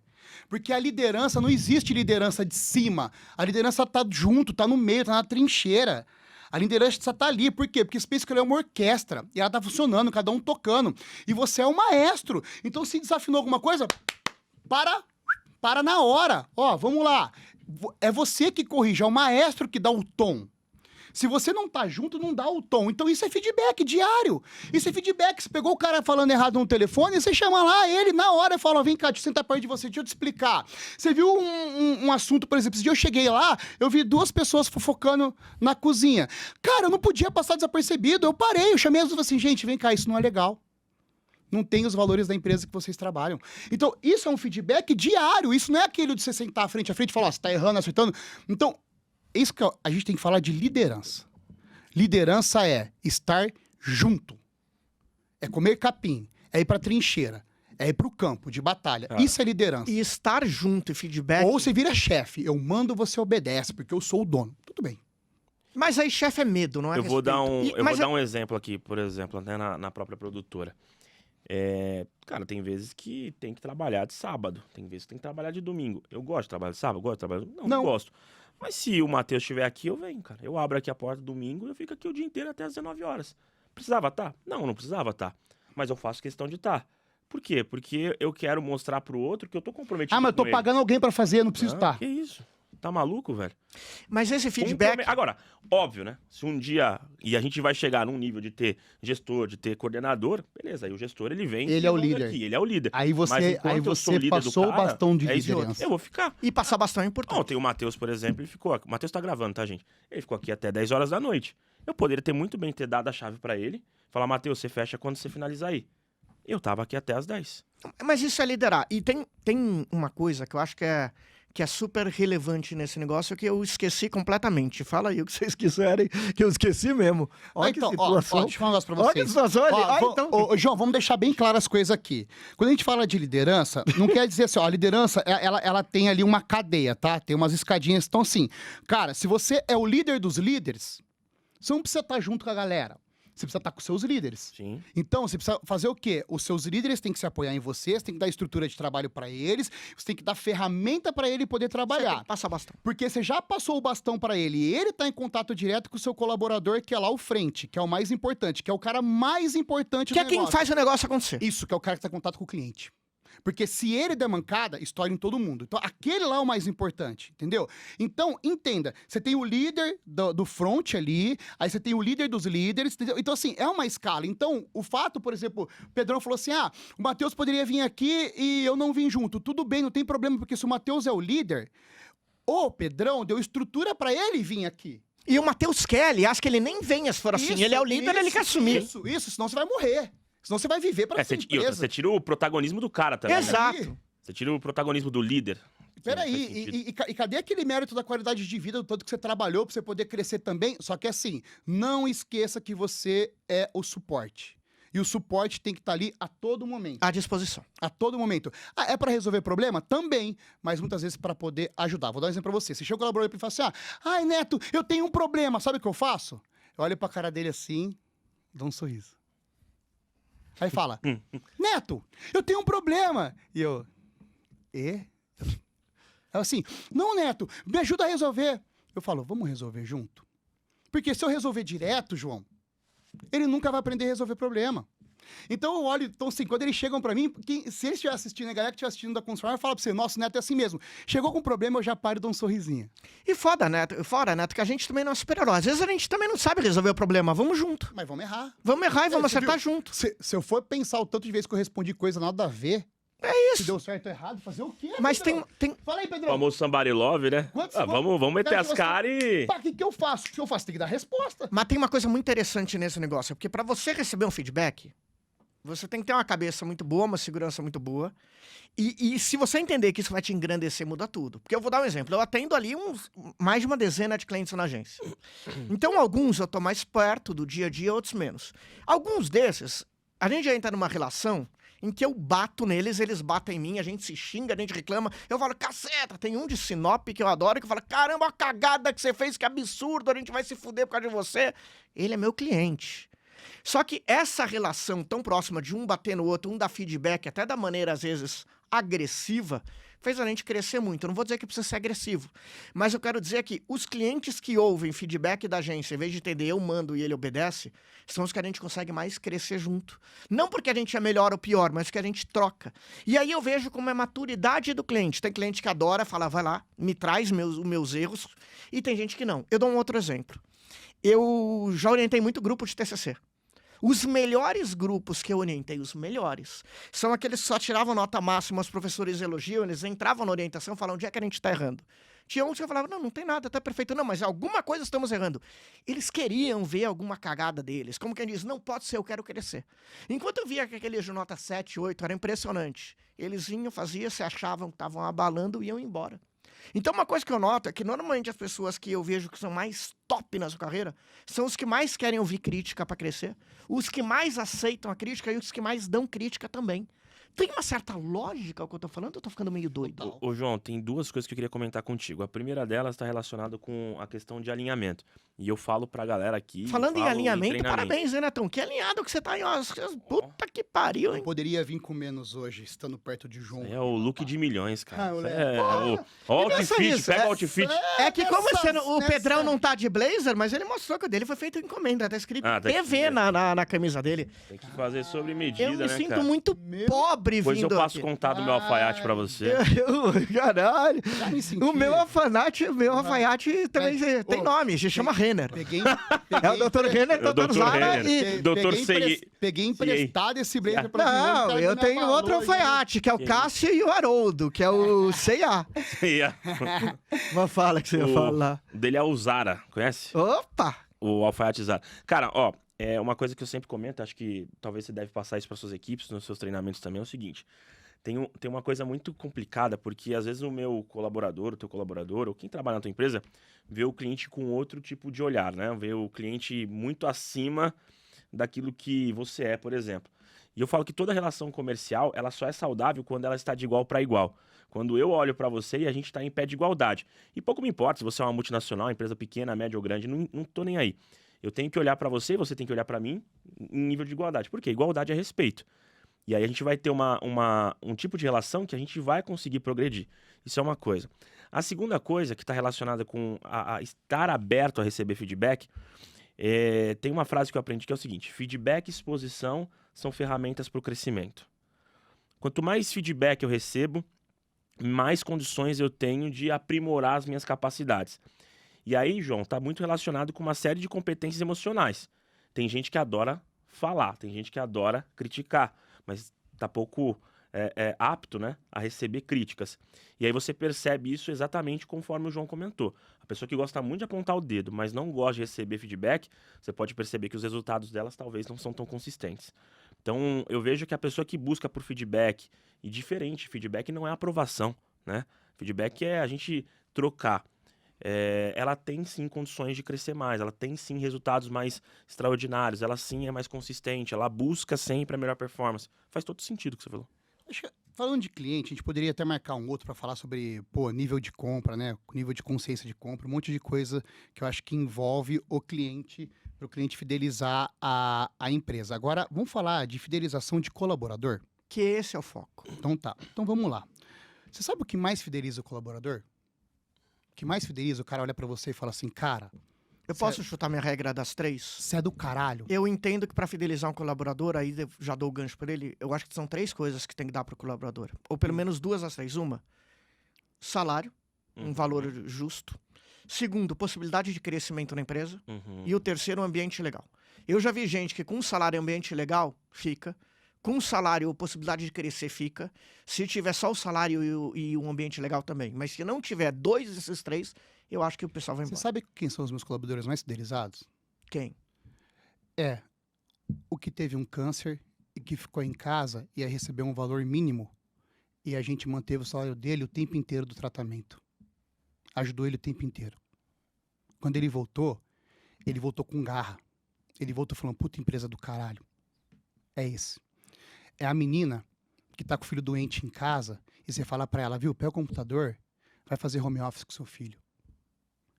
Porque a liderança, não existe liderança de cima. A liderança tá junto, tá no meio, tá na trincheira. A liderança tá ali, por quê? Porque você pensa que ela é uma orquestra, e ela tá funcionando, cada um tocando. E você é o maestro. Então, se desafinou alguma coisa, para na hora. Vamos lá. É você que corrige, é o maestro que dá o tom. Se você não tá junto, não dá o tom. Então isso é feedback diário. Isso é feedback. Você pegou o cara falando errado no telefone, você chama lá ele na hora e fala, vem cá, deixa eu sentar perto de você, deixa eu te explicar. Você viu um assunto, por exemplo, esse dia eu cheguei lá, eu vi 2 pessoas fofocando na cozinha. Cara, eu não podia passar desapercebido. Eu parei, eu chamei as duas assim, gente, vem cá, isso não é legal. Não tem os valores da empresa que vocês trabalham. Então, isso é um feedback diário. Isso não é aquele de você sentar frente a frente e falar, você tá errando, acertando. Então, isso que a gente tem que falar de liderança. Liderança é estar junto. É comer capim. É ir pra trincheira. É ir pro campo de batalha. Isso é liderança. E estar junto e feedback. Ou você vira chefe. Eu mando, você obedece, porque eu sou o dono. Tudo bem. Mas aí chefe é medo, não é Eu vou dar respeito. eu vou dar um exemplo aqui, por exemplo, até na própria produtora. Cara, tem vezes que tem que trabalhar de sábado, tem vezes que tem que trabalhar de domingo. Eu gosto de trabalhar de sábado, gosto de trabalhar de... Não gosto. Mas se o Matheus estiver aqui, eu venho, cara. Eu abro aqui a porta domingo e eu fico aqui o dia inteiro até às 19 horas. Precisava estar? Não precisava estar. Mas eu faço questão de estar. Por quê? Porque eu quero mostrar pro outro que eu tô comprometido Ah, mas eu tô com pagando alguém pra fazer, eu não preciso estar. Que isso? Tá maluco, velho? Mas esse feedback... Agora, óbvio, né? Se um dia... E a gente vai chegar num nível de ter gestor, de ter coordenador, beleza. Aí o gestor, ele vem... Ele é o líder. Aqui, ele é o líder. Aí Mas você enquanto eu sou líder passou do cara, o bastão de é isso, liderança. eu vou ficar. E passar bastão é importante. Ontem o Matheus, por exemplo, ele ficou... O Matheus tá gravando, tá, gente? Ele ficou aqui até 10 horas da noite. Eu poderia ter muito bem ter dado a chave pra ele. Falar, Matheus, você fecha quando você finalizar aí. Eu tava aqui até as 10. Mas isso é liderar. E tem uma coisa que eu acho que é super relevante nesse negócio que eu esqueci completamente. Fala aí o que vocês quiserem, que eu esqueci mesmo. Olha então, que situação. deixa eu falar um negócio pra Olha que vocês. situação ali. Então... João, vamos deixar bem claras as coisas aqui. Quando a gente fala de liderança, não quer dizer assim, ó, a liderança, ela tem ali uma cadeia, tá? Tem umas escadinhas. Então, assim, cara, se você é o líder dos líderes, você não precisa estar junto com a galera. Você precisa estar com os seus líderes. Sim. Então, você precisa fazer o quê? Os seus líderes têm que se apoiar em você, você tem que dar estrutura de trabalho para eles, você tem que dar ferramenta para ele poder Você trabalhar. tem que passar bastão. Porque você já passou o bastão para ele e ele tá em contato direto com o seu colaborador, que é lá o frente, que é o mais importante, que é o cara mais importante Que do é quem negócio. faz o negócio acontecer. Isso, que é o cara que tá em contato com o cliente. Porque se ele der mancada, estoura em todo mundo. Então, aquele lá é o mais importante, entendeu? Então, entenda, você tem o líder do front ali, aí você tem o líder dos líderes, entendeu? Então, assim, é uma escala. Então, o fato, por exemplo, o Pedrão falou assim, o Matheus poderia vir aqui e eu não vim junto. Tudo bem, não tem problema, porque se o Matheus é o líder, o Pedrão deu estrutura pra ele vir aqui. E o Matheus Kelly, acho que ele nem venha se for assim. Ele é o líder, ele quer assumir. Isso, senão você vai morrer. Senão você vai viver pra essa empresa. Você tira o protagonismo do cara também. né? Exato. Você tira o protagonismo do líder. Peraí, e cadê aquele mérito da qualidade de vida, do tanto que você trabalhou pra você poder crescer também? Só que assim, não esqueça que você é o suporte. E o suporte tem que estar ali a todo momento. À disposição. A todo momento. É pra resolver problema? Também. Mas muitas vezes pra poder ajudar. Vou dar um exemplo pra você. Você chega o colaborador e fala assim, ai, Neto, eu tenho um problema. Sabe o que eu faço? Eu olho pra cara dele assim, dou um sorriso. Aí fala, Neto, eu tenho um problema. E eu, Aí assim, não, Neto, me ajuda a resolver. Eu falo, vamos resolver junto? Porque se eu resolver direto, João, ele nunca vai aprender a resolver problema. Então eu olho, então assim, quando eles chegam pra mim, se eles estiverem assistindo, a galera que estiver assistindo da Construir, fala pra você, nossa, Neto é assim mesmo. Chegou com um problema, eu já paro e dou um sorrisinho. E fora, Neto, que a gente também não é super-herói. Às vezes a gente também não sabe resolver o problema. Vamos junto. Mas vamos errar. Vamos errar e vamos Você acertar viu? junto. Se eu for pensar o tanto de vezes que eu respondi coisa nada a ver, É se isso. deu certo ou errado, fazer o quê, Mas Pedrão? tem... Fala aí, O Pedrão. famoso somebody love, né? Vamos meter as caras e... Pá, o que eu faço? O que eu faço? Tem que dar resposta. Mas tem uma coisa muito interessante nesse negócio. Porque pra você receber um feedback, você tem que ter uma cabeça muito boa, uma segurança muito boa. E se você entender que isso vai te engrandecer, muda tudo. Porque eu vou dar um exemplo. Eu atendo ali mais de uma dezena de clientes na agência. Então, alguns eu tô mais perto do dia a dia, outros menos. Alguns desses, a gente já entra numa relação em que eu bato neles, eles batem em mim, a gente se xinga, a gente reclama. Eu falo, caceta, tem um de Sinop que eu adoro, que fala, caramba, a cagada que você fez, que absurdo, a gente vai se fuder por causa de você. Ele é meu cliente. Só que essa relação tão próxima de um bater no outro, um dar feedback, até da maneira, às vezes, agressiva, fez a gente crescer muito. Eu não vou dizer que precisa ser agressivo, mas eu quero dizer que os clientes que ouvem feedback da agência, em vez de entender eu mando e ele obedece, são os que a gente consegue mais crescer junto. Não porque a gente é melhor ou pior, mas que a gente troca. E aí eu vejo como é a maturidade do cliente. Tem cliente que adora, fala, vai lá, me traz meus erros, e tem gente que não. Eu dou um outro exemplo. Eu já orientei muito grupo de TCC. Os melhores grupos que eu orientei, os melhores, são aqueles que só tiravam nota máxima, os professores elogiam, eles entravam na orientação e falavam, onde é que a gente está errando? Tinha uns que falavam, não tem nada, tá perfeito. Não, mas alguma coisa estamos errando. Eles queriam ver alguma cagada deles. Como quem diz, não pode ser, eu quero crescer. Enquanto eu via que aqueles de nota 7, 8, era impressionante. Eles vinham, faziam, se achavam que estavam abalando e iam embora. Então, uma coisa que eu noto é que normalmente as pessoas que eu vejo que são mais top na sua carreira são os que mais querem ouvir crítica para crescer, os que mais aceitam a crítica e os que mais dão crítica também. Tem uma certa lógica ao que eu tô falando, ou eu tô ficando meio doido? Total. Ô, João, tem duas coisas que eu queria comentar contigo. A primeira delas está relacionada com a questão de alinhamento. E eu falo pra galera aqui. Falando em falo alinhamento, treinamento. parabéns, hein, Netão? Que alinhado que você tá aí, ó. Puta que pariu, Eu hein? poderia vir com menos hoje, estando perto de João. É o look de milhões, cara. Ah, Isso moleque. é o pensa outfit, nisso, pega é- o outfit. É que como o nessa- Pedrão não tá de blazer, mas ele mostrou que o dele foi feito em encomenda. Tá escrito Ah, tá PV escrito. na camisa dele. Tem que fazer sobre medida, Eu me né, sinto cara? muito Meu- pobre Depois eu vindo passo aqui. contato do meu alfaiate pra você. Caralho. Já me senti. O meu alfaiate também tem Ô, nome, se chama Renner. Peguei, É o Dr. Renner, É o Dr. Dr. Zara Renner. e... Doutor peguei, Sei- peguei emprestado esse blazer pra mim, Não, cara, eu não tenho falou, outro alfaiate, que é o Que Cássio e o Haroldo, que é o C&A. Uma fala que você ia falar. O dele é o Zara, conhece? Opa! O alfaiate Zara. Cara, ó, é uma coisa que eu sempre comento, acho que talvez você deve passar isso para suas equipes, nos seus treinamentos também, é o seguinte. Tem uma coisa muito complicada, porque às vezes o meu colaborador, o teu colaborador, ou quem trabalha na tua empresa, vê o cliente com outro tipo de olhar, né? Vê o cliente muito acima daquilo que você é, por exemplo. E eu falo que toda relação comercial, ela só é saudável quando ela está de igual para igual. Quando eu olho para você e a gente está em pé de igualdade. E pouco me importa se você é uma multinacional, empresa pequena, média ou grande, não tô nem aí. Eu tenho que olhar para você, você tem que olhar para mim em nível de igualdade. Por quê? Igualdade é respeito. E aí a gente vai ter um tipo de relação que a gente vai conseguir progredir. Isso é uma coisa. A segunda coisa que está relacionada com a estar aberto a receber feedback, tem uma frase que eu aprendi que é o seguinte: feedback e exposição são ferramentas para o crescimento. Quanto mais feedback eu recebo, mais condições eu tenho de aprimorar as minhas capacidades. E aí, João, está muito relacionado com uma série de competências emocionais. Tem gente que adora falar, tem gente que adora criticar, mas está pouco apto, né, a receber críticas. E aí você percebe isso exatamente conforme o João comentou. A pessoa que gosta muito de apontar o dedo, mas não gosta de receber feedback, você pode perceber que os resultados delas talvez não são tão consistentes. Então, eu vejo que a pessoa que busca por feedback, e diferente, feedback não é aprovação, né? Feedback é a gente trocar. Ela tem sim condições de crescer mais, ela tem sim resultados mais extraordinários, ela sim é mais consistente, ela busca sempre a melhor performance. Faz todo sentido o que você falou. Acho que, falando de cliente, a gente poderia até marcar um outro para falar sobre, nível de compra, né? Nível de consciência de compra, um monte de coisa que eu acho que envolve o cliente, para o cliente fidelizar a empresa. Agora, vamos falar de fidelização de colaborador? Que esse é o foco. Então tá. Então vamos lá. Você sabe o que mais fideliza o colaborador? O que mais fideliza, o cara olha para você e fala assim, cara, Eu posso chutar minha regra das 3? você é do caralho. Eu entendo que para fidelizar um colaborador, aí eu já dou o gancho para ele, eu acho que são 3 coisas que tem que dar pro colaborador. Ou pelo menos 2 das 3. Uma, salário, um valor justo. Segundo, possibilidade de crescimento na empresa. E o terceiro, um ambiente legal. Eu já vi gente que com salário e ambiente legal, fica. Com salário, possibilidade de crescer, fica. Se tiver só o salário e um ambiente legal também. Mas se não tiver 2 desses 3, eu acho que o pessoal vai Você embora. sabe quem são os meus colaboradores mais fidelizados? Quem? É o que teve um câncer e que ficou em casa e ia receber um valor mínimo e a gente manteve o salário dele o tempo inteiro do tratamento. Ajudou ele o tempo inteiro. Quando ele voltou com garra. Ele voltou falando, puta empresa do caralho. É esse. É a menina que tá com o filho doente em casa e você fala pra ela, viu, pega o computador, vai fazer home office com seu filho.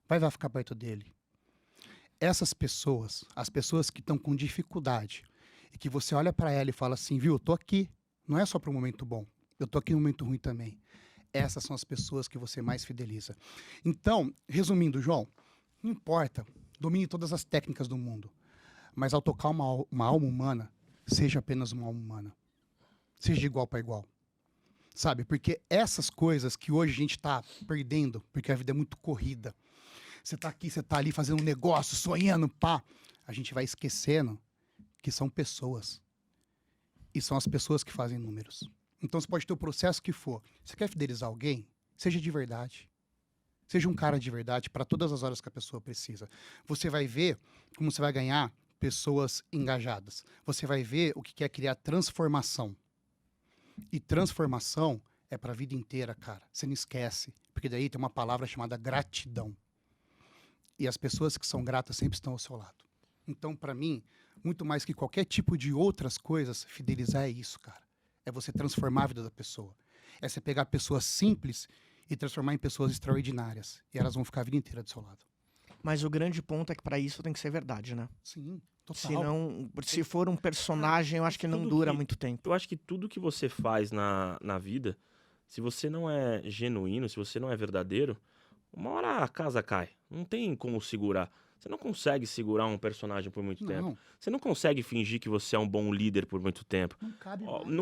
Vai ficar perto dele. Essas pessoas, as pessoas que estão com dificuldade e que você olha pra ela e fala assim, viu, eu tô aqui, não é só pro momento bom, eu tô aqui no momento ruim também. Essas são as pessoas que você mais fideliza. Então, resumindo, João, não importa, domine todas as técnicas do mundo, mas ao tocar uma alma humana, seja apenas uma alma humana. Seja de igual para igual. Sabe? Porque essas coisas que hoje a gente está perdendo, porque a vida é muito corrida. Você tá aqui, você tá ali fazendo um negócio, sonhando, pá. A gente vai esquecendo que são pessoas. E são as pessoas que fazem números. Então você pode ter o processo que for. Você quer fidelizar alguém? Seja de verdade. Seja um cara de verdade para todas as horas que a pessoa precisa. Você vai ver como você vai ganhar pessoas engajadas. Você vai ver o que é criar transformação. E transformação é para a vida inteira, cara. Você não esquece. Porque daí tem uma palavra chamada gratidão. E as pessoas que são gratas sempre estão ao seu lado. Então, para mim, muito mais que qualquer tipo de outras coisas, fidelizar é isso, cara. É você transformar a vida da pessoa. É você pegar pessoas simples e transformar em pessoas extraordinárias. E elas vão ficar a vida inteira do seu lado. Mas o grande ponto é que pra isso tem que ser verdade, né? Sim, total. Se for um personagem, eu acho que não dura muito tempo. Eu acho que tudo que você faz na vida, se você não é genuíno, se você não é verdadeiro, uma hora a casa cai. Não tem como segurar. Você não consegue segurar um personagem por muito tempo. Você não consegue fingir que você é um bom líder por muito tempo. Não cabe Ó, mais.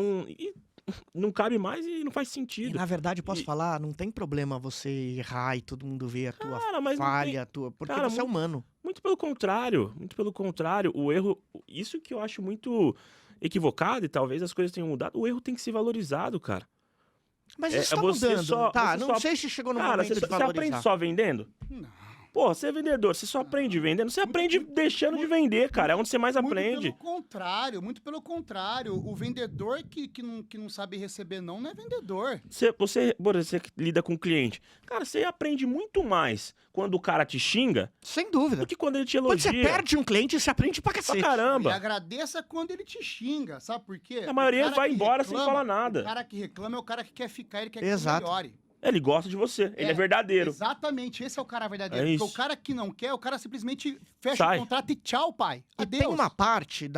não cabe mais e não faz E, sentido. na verdade, posso falar, não tem problema você errar e todo mundo ver a tua Cara, mas não falha, porque Cara, você é humano. Muito pelo contrário, muito pelo contrário. O erro, isso que eu acho muito equivocado e talvez as coisas tenham mudado, o erro tem que ser valorizado, cara. Mas É- isso tá é você mudando. só- Tá, você não só- sei se chegou no Cara, momento você de aprende valorizar. só vendendo? Não. Pô, você é vendedor, você só aprende vendendo, você aprende deixando de vender, cara. É onde você mais aprende. Muito pelo contrário. O vendedor que não sabe receber não é vendedor. Você que lida com o cliente. Cara, você aprende muito mais quando o cara te xinga Sem dúvida. do que quando ele te Quando elogia. você perde um cliente, você aprende pra Pra cacete. E caramba. agradeça quando ele te xinga, sabe por quê? A maioria O cara vai que embora sem reclama- falar nada. O cara que reclama é o cara que quer ficar, ele quer Exato. que você melhore. Ele gosta de você, ele é verdadeiro. Exatamente, esse é o cara verdadeiro. É Porque isso. o cara que não quer, o cara simplesmente fecha Sai. o contrato e tchau, pai. E Adeus. tem uma parte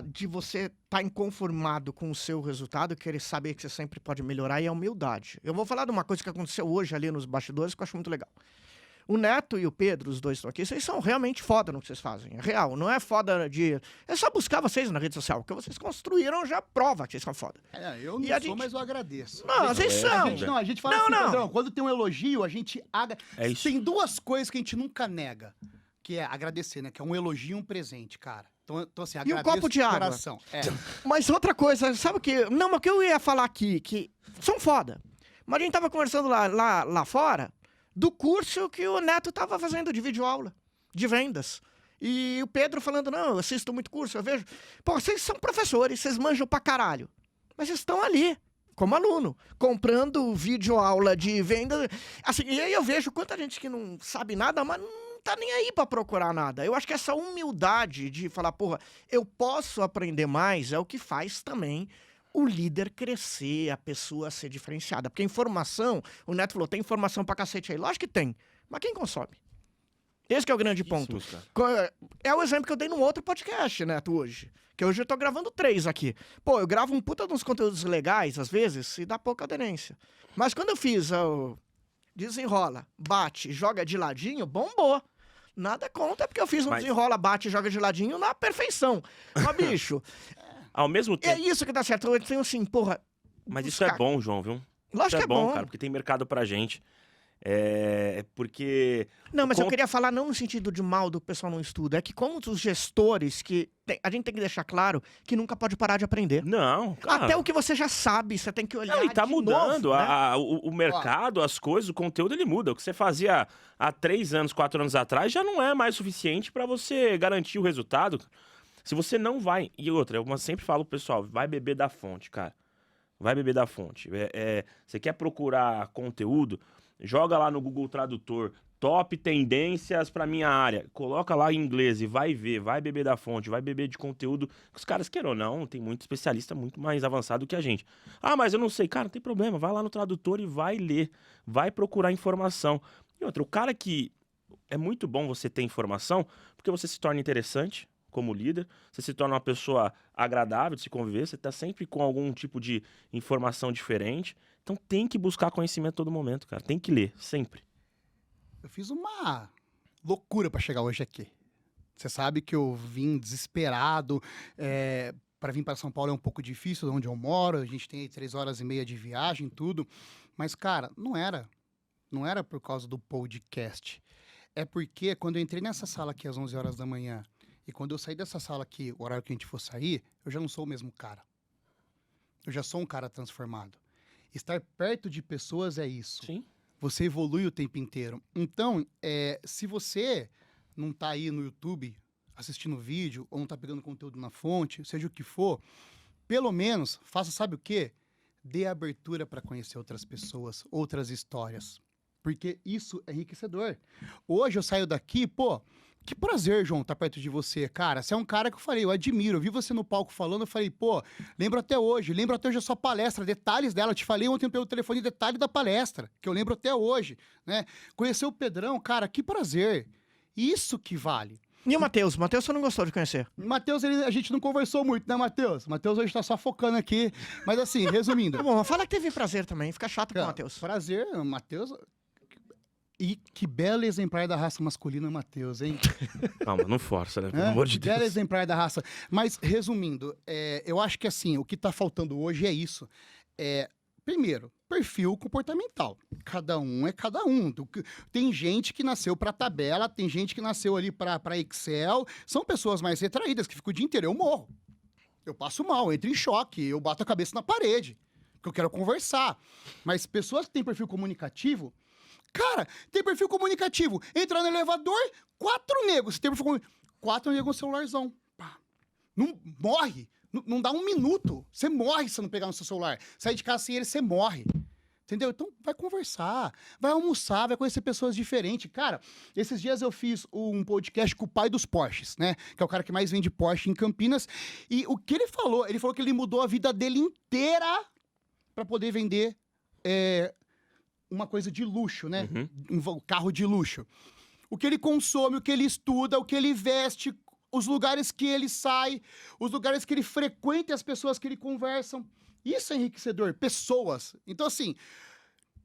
de você estar inconformado com o seu resultado, querer saber que você sempre pode melhorar, e é a humildade. Eu vou falar de uma coisa que aconteceu hoje ali nos bastidores que eu acho muito legal. O Neto e o Pedro, os dois estão aqui, vocês são realmente foda no que vocês fazem. É real, não é foda de... É só buscar vocês na rede social, porque vocês construíram já prova que vocês são foda. Eu E não a sou, gente- mas eu agradeço. Não, vocês é, são. A gente fala Não, assim, não. Pedrão, quando tem um elogio, a gente É isso. Tem duas coisas que a gente nunca nega, que é agradecer, né? Que é um elogio e um presente, cara. Então assim, E um agradeço copo de de água. coração. É. Mas outra coisa, sabe o que... Não, mas o que eu ia falar aqui, que são foda. Mas a gente tava conversando lá fora do curso que o Neto tava fazendo de videoaula, de vendas. E o Pedro falando, não, eu assisto muito curso, eu vejo... Pô, vocês são professores, vocês manjam pra caralho. Mas vocês estão ali, como aluno, comprando videoaula de venda. Assim, e aí eu vejo quanta gente que não sabe nada, mas não tá nem aí pra procurar nada. Eu acho que essa humildade de falar, porra, eu posso aprender mais, é o que faz também o líder crescer, a pessoa ser diferenciada. Porque informação, o Neto falou, tem informação pra cacete aí. Lógico que tem, mas quem consome? Esse que é o grande ponto. Isso, cara. É o exemplo que eu dei num outro podcast, Neto, hoje. Que hoje eu tô gravando 3 aqui. Pô, eu gravo um puta de uns conteúdos legais, às vezes, e dá pouca aderência. Mas quando eu fiz o desenrola, bate, joga de ladinho, bombou. Nada conta, porque eu fiz um Mas- desenrola, bate, joga de ladinho na perfeição. Mas, bicho, Ao mesmo é tempo. isso que dá certo. Eu tenho assim, porra... Mas isso buscar- é bom, João, viu? Lógico Isso que é bom, cara, porque tem mercado pra gente. Porque. Não, mas eu Con- queria falar não no sentido de mal do pessoal não estuda, é que como os gestores a gente tem que deixar claro que nunca pode parar de aprender. Não, cara. Até o que você já sabe, você tem que olhar Não, e tá de mudando. novo, né? O mercado, as coisas, o conteúdo, ele muda. O que você fazia há 3 anos, 4 anos atrás, já não é mais suficiente pra você garantir o resultado. Se você não vai... E outra, eu sempre falo pro pessoal, vai beber da fonte, cara. Vai beber da fonte. Você quer procurar conteúdo? Joga lá no Google Tradutor, top tendências pra minha área. Coloca lá em inglês e vai ver, vai beber da fonte, vai beber de conteúdo. Os caras, queiram ou não, tem muito especialista muito mais avançado que a gente. Ah, mas eu não sei. Cara, não tem problema. Vai lá no tradutor e vai ler. Vai procurar informação. E outra, o cara que... É muito bom você ter informação, porque você se torna interessante como líder, você se torna uma pessoa agradável de se conviver, você tá sempre com algum tipo de informação diferente. Então tem que buscar conhecimento a todo momento, cara. Tem que ler, sempre. Eu fiz uma loucura pra chegar hoje aqui. Você sabe que eu vim desesperado. Para vir para São Paulo é um pouco difícil, de onde eu moro. A gente tem aí 3 horas e meia de viagem, tudo. Mas, cara, não era. Não era por causa do podcast. É porque quando eu entrei nessa sala aqui às 11 horas da manhã e quando eu saí dessa sala aqui, o horário que a gente for sair, eu já não sou o mesmo cara. Eu já sou um cara transformado. Estar perto de pessoas é isso. Sim. Você evolui o tempo inteiro. Então, se você não tá aí no YouTube assistindo vídeo ou não tá pegando conteúdo na fonte, seja o que for, pelo menos faça, sabe o quê? Dê abertura para conhecer outras pessoas, outras histórias. Porque isso é enriquecedor. Hoje eu saio daqui, pô, Que prazer, João, estar perto de você, cara. Você é um cara que eu falei, eu admiro. Eu vi você no palco falando, eu falei, pô, lembro até hoje a sua palestra, detalhes dela. Eu te falei ontem pelo telefone, detalhe da palestra, que eu lembro até hoje, né? Conhecer o Pedrão, cara, que prazer. Isso que vale. E o Matheus? O Matheus você não gostou de conhecer? Matheus, a gente não conversou muito, né, Matheus? Matheus hoje tá só focando aqui. Mas assim, resumindo. Tá bom, mas fala que teve prazer também, fica chato com o Cara, Matheus. prazer, Matheus. E que belo exemplar da raça masculina, Matheus, hein? Calma, não força, né? Pelo É, amor de que belo Deus. exemplar da raça. Mas, resumindo, eu acho que assim, o que tá faltando hoje é isso. Primeiro, perfil comportamental. Cada um é cada um. Tem gente que nasceu para tabela, tem gente que nasceu ali para Excel. São pessoas mais retraídas, que ficam o dia inteiro. Eu morro. Eu passo mal, entro em choque, eu bato a cabeça na parede, porque eu quero conversar. Mas pessoas que têm perfil comunicativo, cara, tem perfil comunicativo. Entra no elevador, 4 negros. Você tem perfil comunicativo, 4 negros no celularzão. Pá. Não morre. Não dá um minuto. Você morre se você não pegar no seu celular. Sair de casa sem ele, você morre. Entendeu? Então, vai conversar, vai almoçar, vai conhecer pessoas diferentes. Cara, esses dias eu fiz um podcast com o pai dos Porsches, né? Que é o cara que mais vende Porsche em Campinas. E o que ele falou que ele mudou a vida dele inteira para poder vender uma coisa de luxo, né? Um carro de luxo. O que ele consome, o que ele estuda, o que ele veste, os lugares que ele sai, os lugares que ele frequenta e as pessoas que ele conversam. Isso é enriquecedor, pessoas. Então, assim,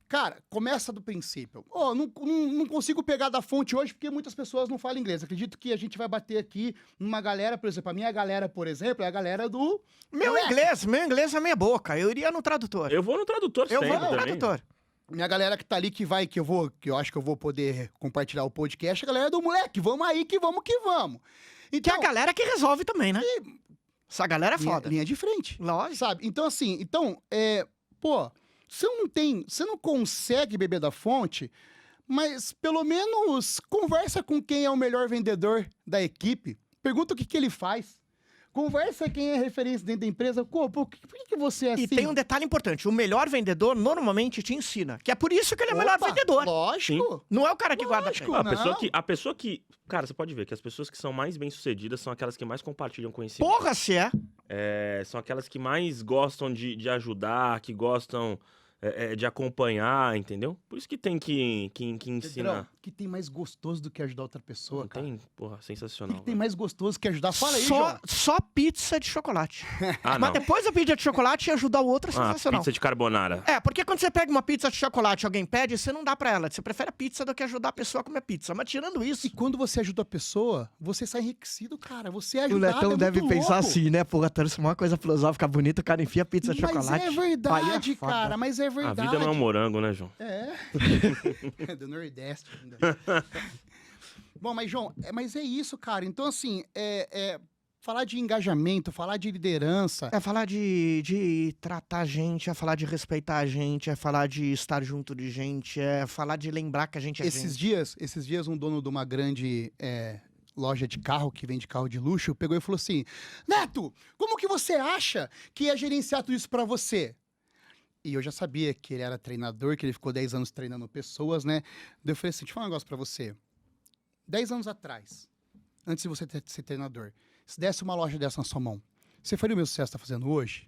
cara, começa do princípio. Não consigo pegar da fonte hoje porque muitas pessoas não falam inglês. Acredito que a gente vai bater aqui numa galera, por exemplo, a minha galera, por exemplo, é a galera do... Meu inglês é meia boca, eu iria no tradutor. Eu vou no tradutor Eu sempre vou no também. tradutor. Minha galera que tá ali, que eu acho que eu vou poder compartilhar o podcast, a galera do moleque, vamos aí que vamos que vamos. Que é Então, a galera que resolve também, né? Essa galera é foda. linha de frente. Lógico. Sabe? Então, assim, você não consegue beber da fonte, mas pelo menos conversa com quem é o melhor vendedor da equipe. Pergunta o que ele faz. Conversa quem é referência dentro da empresa. Pô, por que você é assim? E tem um detalhe importante: o melhor vendedor normalmente te ensina. Que é por isso que ele é o melhor vendedor. Lógico. Não é o cara que guarda Lógico. cheio. A pessoa que... Cara, você pode ver que as pessoas que são mais bem-sucedidas são aquelas que mais compartilham conhecimento. Porra, se é. São aquelas que mais gostam de ajudar, que gostam de acompanhar, entendeu? Por isso que tem que ensinar. Pedrão, que tem mais gostoso do que ajudar outra pessoa, Não cara? tem, porra, sensacional. Que tem mais gostoso que ajudar? Fala aí, João. Só pizza de chocolate. Ah, Mas não. depois da pizza de chocolate, ajudar o outro é sensacional. Pizza de carbonara. Porque quando você pega uma pizza de chocolate e alguém pede, você não dá pra ela. Você prefere a pizza do que ajudar a pessoa a comer pizza. Mas tirando isso... E quando você ajuda a pessoa, você sai enriquecido, cara. Você é O ajudado, Letão é deve muito pensar louco. assim, né? Porra, trouxe uma coisa filosófica bonita, o cara enfia pizza de chocolate. Mas é verdade, Aí é foda. cara, mas é A verdade. vida não é um morango, né, João? Do Nordeste ainda. Bom, mas João, mas é isso, cara. Então, assim, falar de engajamento, falar de liderança. É falar de tratar a gente, é falar de respeitar a gente, é falar de estar junto de gente, é falar de lembrar que a gente é Esses gente. dias, um dono de uma grande loja de carro, que vende carro de luxo, pegou e falou assim: Neto, como que você acha que ia gerenciar tudo isso pra você? E eu já sabia que ele era treinador, que ele ficou 10 anos treinando pessoas, né? Daí eu falei assim, deixa eu falar um negócio pra você. 10 anos atrás, antes de você ser treinador, se desse uma loja dessa na sua mão, você faria o mesmo sucesso que tá fazendo hoje?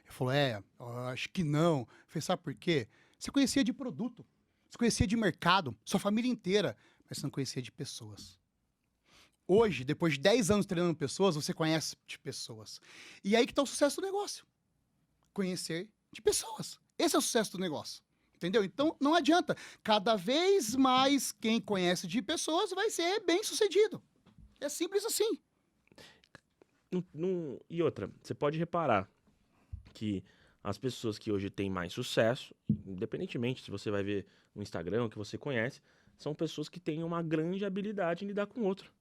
Ele falou, eu acho que não. Eu falei, sabe por quê? Você conhecia de produto, você conhecia de mercado, sua família inteira, mas você não conhecia de pessoas. Hoje, depois de 10 anos treinando pessoas, você conhece de pessoas. E aí que tá o sucesso do negócio. Conhecer de pessoas. Esse é o sucesso do negócio. Entendeu? Então, não adianta. Cada vez mais quem conhece de pessoas vai ser bem sucedido. É simples assim. E outra, você pode reparar que as pessoas que hoje têm mais sucesso, independentemente se você vai ver no Instagram, que você conhece, são pessoas que têm uma grande habilidade em lidar com o outro.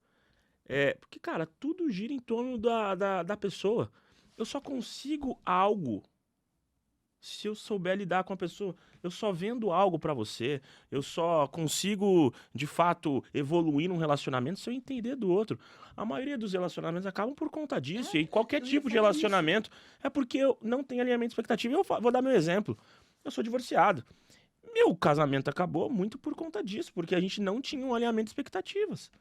Porque, cara, tudo gira em torno da pessoa. Eu só consigo algo se eu souber lidar com a pessoa. Eu só vendo algo pra você. Eu só consigo, de fato, evoluir num relacionamento se eu entender do outro. A maioria dos relacionamentos acabam por conta disso. E qualquer tipo de relacionamento é porque eu não tenho alinhamento de expectativa. Eu vou dar meu exemplo. Eu sou divorciado. Meu casamento acabou muito por conta disso, porque a gente não tinha um alinhamento de expectativas.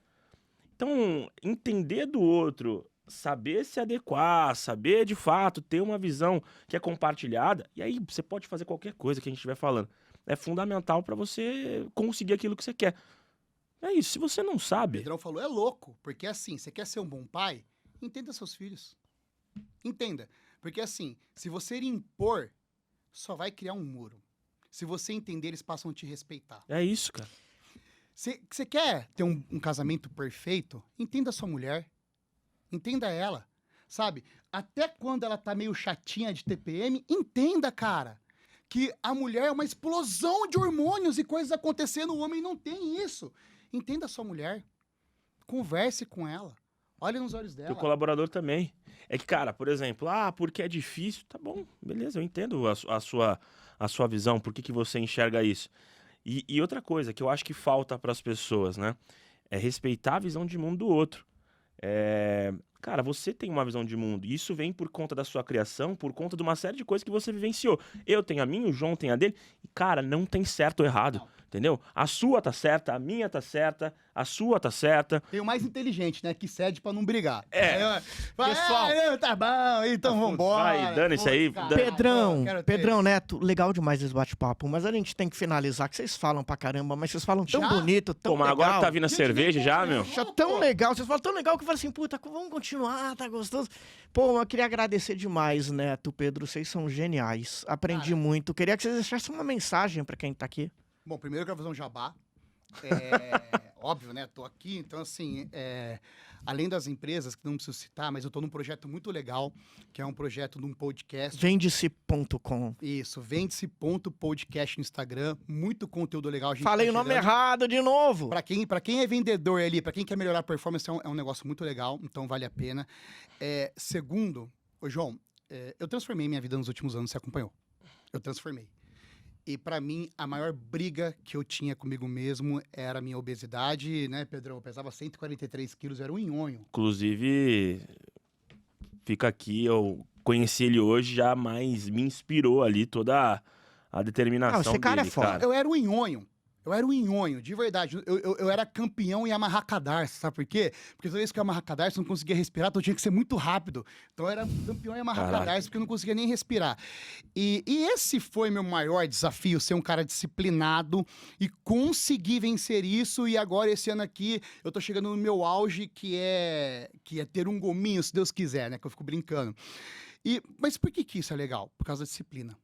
Então, entender do outro, saber se adequar, saber de fato ter uma visão que é compartilhada, e aí você pode fazer qualquer coisa que a gente estiver falando. É fundamental para você conseguir aquilo que você quer. É isso, se você não O sabe... Pedrão falou, é louco, porque assim, você quer ser um bom pai? Entenda seus filhos. Entenda. Porque assim, se você impor, só vai criar um muro. Se você entender, eles passam a te respeitar. É isso, cara. Você quer ter um casamento perfeito? Entenda a sua mulher. Entenda ela. Sabe? Até quando ela tá meio chatinha de TPM, entenda, cara. Que a mulher é uma explosão de hormônios e coisas acontecendo, o homem não tem isso. Entenda a sua mulher. Converse com ela. Olhe nos olhos dela. Teu colaborador também. É que, cara, por exemplo, porque é difícil, tá bom, beleza, eu entendo a sua visão, por que você enxerga isso. E outra coisa que eu acho que falta para as pessoas, né? É respeitar a visão de mundo do outro. Cara, você tem uma visão de mundo, e isso vem por conta da sua criação, por conta de uma série de coisas que você vivenciou. Eu tenho a minha, o João tem a dele, e, cara, não tem certo ou errado. Não. Entendeu? A sua tá certa, a minha tá certa, a sua tá certa. Tem o mais inteligente, né? Que cede pra não brigar. Pessoal. Tá bom, então vambora. Vai, dane-se aí. Caralho, Pedrão, eu quero ter. Pedrão Neto, legal demais esse bate-papo, mas a gente tem que finalizar, que vocês falam pra caramba, mas vocês falam tão Já? bonito, tão Pô, mas legal. agora que tá vindo a Gente, cerveja nem já, vou- meu. Acha tão legal, vocês falam tão legal que eu falo assim, puta, vamos continuar, tá gostoso. Pô, eu queria agradecer demais, Neto, Pedro, vocês são geniais, aprendi Cara. muito. Queria que vocês deixassem uma mensagem pra quem tá aqui. Bom, primeiro eu quero fazer um jabá. Óbvio, né? Tô aqui, então assim, além das empresas, que não preciso citar, mas eu tô num projeto muito legal, que é um projeto de um podcast. Vende-se.com. Isso, vende-se.podcast no Instagram, muito conteúdo legal. A gente Falei tá o nome gerando. errado de novo. Pra quem é vendedor ali, pra quem quer melhorar a performance, é um negócio muito legal, então vale a pena. Segundo, ô João, eu transformei minha vida nos últimos anos, você acompanhou? Eu transformei. E pra mim, a maior briga que eu tinha comigo mesmo era a minha obesidade, né, Pedrão? Eu pesava 143 quilos, era um nhonho. Inclusive, fica aqui, eu conheci ele hoje, já mais me inspirou ali toda a determinação Esse cara é dele, foda. cara. Eu era um nhonho. Eu era um nhonho, de verdade. Eu era campeão em amarrar cadarço, sabe por quê? Porque toda vez que eu amarrar cadarço, eu não conseguia respirar, então eu tinha que ser muito rápido. Então eu era campeão em amarrar Caraca. cadarço, porque eu não conseguia nem respirar. E esse foi meu maior desafio, ser um cara disciplinado e conseguir vencer isso. E agora, esse ano aqui, eu tô chegando no meu auge, que é ter um gominho, se Deus quiser, né? Que eu fico brincando. Mas por que isso é legal? Por causa da disciplina.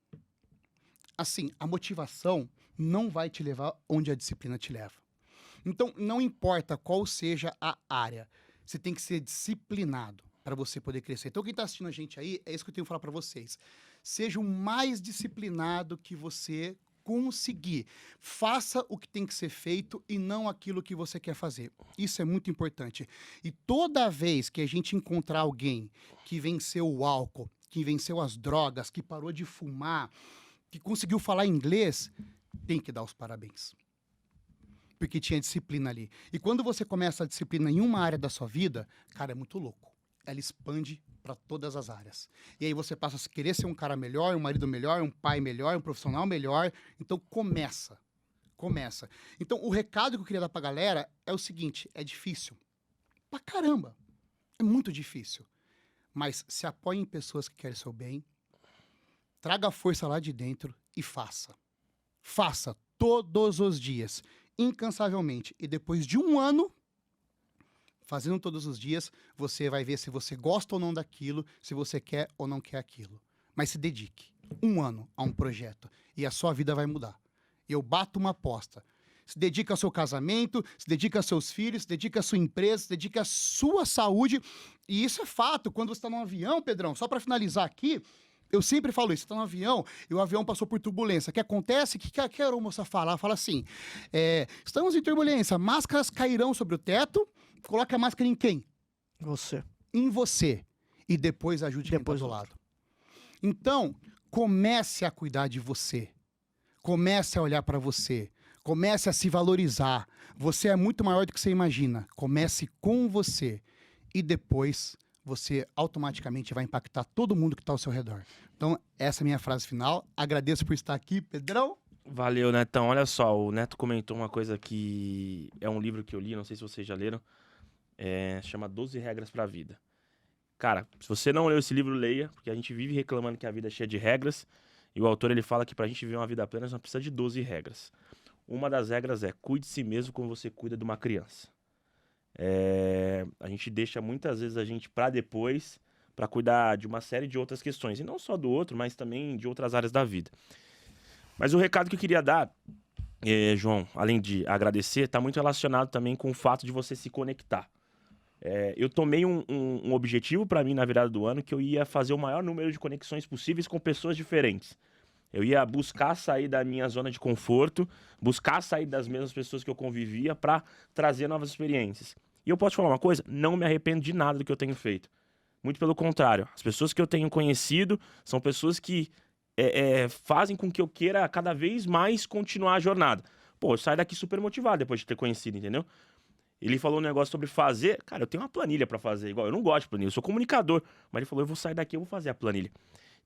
Assim, a motivação não vai te levar onde a disciplina te leva. Então, não importa qual seja a área, você tem que ser disciplinado para você poder crescer. Então, quem está assistindo a gente aí, é isso que eu tenho que falar para vocês. Seja o mais disciplinado que você conseguir. Faça o que tem que ser feito e não aquilo que você quer fazer. Isso é muito importante. E toda vez que a gente encontrar alguém que venceu o álcool, que venceu as drogas, que parou de fumar, que conseguiu falar inglês, tem que dar os parabéns. Porque tinha disciplina ali. E quando você começa a disciplina em uma área da sua vida, cara, é muito louco. Ela expande para todas as áreas. E aí você passa a querer ser um cara melhor, um marido melhor, um pai melhor, um profissional melhor. Então começa. Então o recado que eu queria dar pra galera é o seguinte, é difícil. Pra caramba. É muito difícil. Mas se apoie em pessoas que querem seu bem, traga a força lá de dentro e faça. Faça todos os dias, incansavelmente. E depois de um ano, fazendo todos os dias, você vai ver se você gosta ou não daquilo, se você quer ou não quer aquilo. Mas se dedique. Um ano a um projeto e a sua vida vai mudar. Eu bato uma aposta. Se dedica ao seu casamento, se dedica aos seus filhos, se dedica à sua empresa, se dedica à sua saúde. E isso é fato. Quando você está num avião, Pedrão, só para finalizar aqui, eu sempre falo isso, você está no avião e o avião passou por turbulência. O que acontece? O que a aeromoça fala? Ela fala assim, estamos em turbulência, máscaras cairão sobre o teto, coloque a máscara em quem? Você. Em você. E depois ajude quem está Depois do outro. lado. Então, comece a cuidar de você. Comece a olhar para você. Comece a se valorizar. Você é muito maior do que você imagina. Comece com você. E depois você automaticamente vai impactar todo mundo que está ao seu redor. Então, essa é a minha frase final. Agradeço por estar aqui, Pedrão. Valeu, Netão. Olha só, o Neto comentou uma coisa que é um livro que eu li, não sei se vocês já leram. chama 12 Regras para a Vida. Cara, se você não leu esse livro, leia, porque a gente vive reclamando que a vida é cheia de regras, e o autor ele fala que pra gente viver uma vida plena, a gente precisa de 12 regras. Uma das regras é: cuide de si mesmo como você cuida de uma criança. A gente deixa muitas vezes a gente pra depois, pra cuidar de uma série de outras questões, e não só do outro, mas também de outras áreas da vida. Mas o recado que eu queria dar, João, além de agradecer, tá muito relacionado também com o fato de você se conectar. Eu tomei um objetivo para mim na virada do ano, que eu ia fazer o maior número de conexões possíveis com pessoas diferentes. Eu ia buscar sair da minha zona de conforto, buscar sair das mesmas pessoas que eu convivia para trazer novas experiências. E eu posso te falar uma coisa, não me arrependo de nada do que eu tenho feito. Muito pelo contrário, as pessoas que eu tenho conhecido são pessoas que fazem com que eu queira cada vez mais continuar a jornada. Pô, eu saio daqui super motivado depois de ter conhecido, entendeu? Ele falou um negócio sobre fazer. Cara, eu tenho uma planilha pra fazer. Igual, eu não gosto de planilha, eu sou comunicador. Mas ele falou, eu vou sair daqui, eu vou fazer a planilha.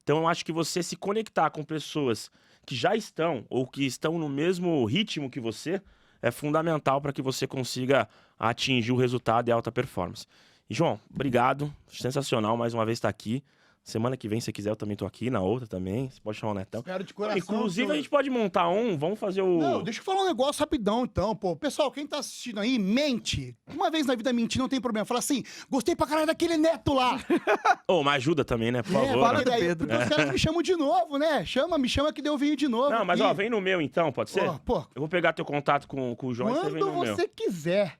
Então eu acho que você se conectar com pessoas que já estão ou que estão no mesmo ritmo que você é fundamental para que você consiga atingir o resultado e a alta performance. E João, obrigado. Sensacional mais uma vez estar aqui. Semana que vem, se quiser, eu também tô aqui, na outra também. Você pode chamar o Netão. Espero de coração. Inclusive, a gente pode montar vamos fazer o... Não, deixa eu falar um negócio rapidão, então, pô. Pessoal, quem tá assistindo aí, mente. Uma vez na vida mentir, não tem problema. Fala assim, gostei pra caralho daquele Neto lá. Mas ajuda também, né, por favor. Fala né? daí, porque os caras me chamam de novo, né? Me chama que deu vinho de novo. Não, mas aqui. ó, vem no meu então, pode ser? Pô, Eu vou pegar teu contato com o João e você vem quando no meu. você quiser.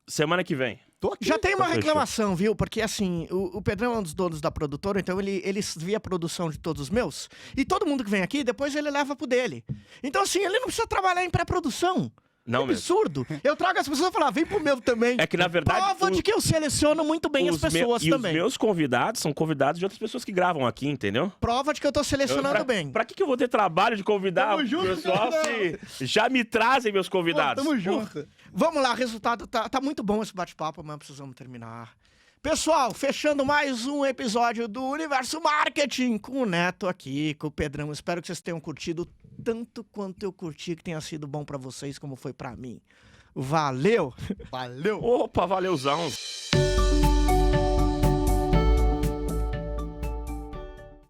Semana que vem. Tô aqui. Já tem uma Então, fechou. reclamação, viu? Porque assim, o Pedrão é um dos donos da produtora, então ele via a produção de todos os meus. E todo mundo que vem aqui, depois ele leva pro dele. Então assim, ele não precisa trabalhar em pré-produção. Não É mesmo. absurdo. Eu trago as pessoas e falo, vem pro meu também. É que na verdade... Prova de que eu seleciono muito bem as pessoas também. Os meus convidados são convidados de outras pessoas que gravam aqui, entendeu? Prova de que eu tô selecionando bem. Pra que eu vou ter trabalho de convidar Tamo o junto, pessoal se já me trazem meus convidados? Tamo junto. Vamos lá, resultado tá muito bom esse bate-papo, mas precisamos terminar. Pessoal, fechando mais um episódio do Universo Marketing com o Neto aqui, com o Pedrão. Espero que vocês tenham curtido tanto quanto eu curti, que tenha sido bom pra vocês como foi pra mim. Valeu! Valeu. Opa, valeuzão.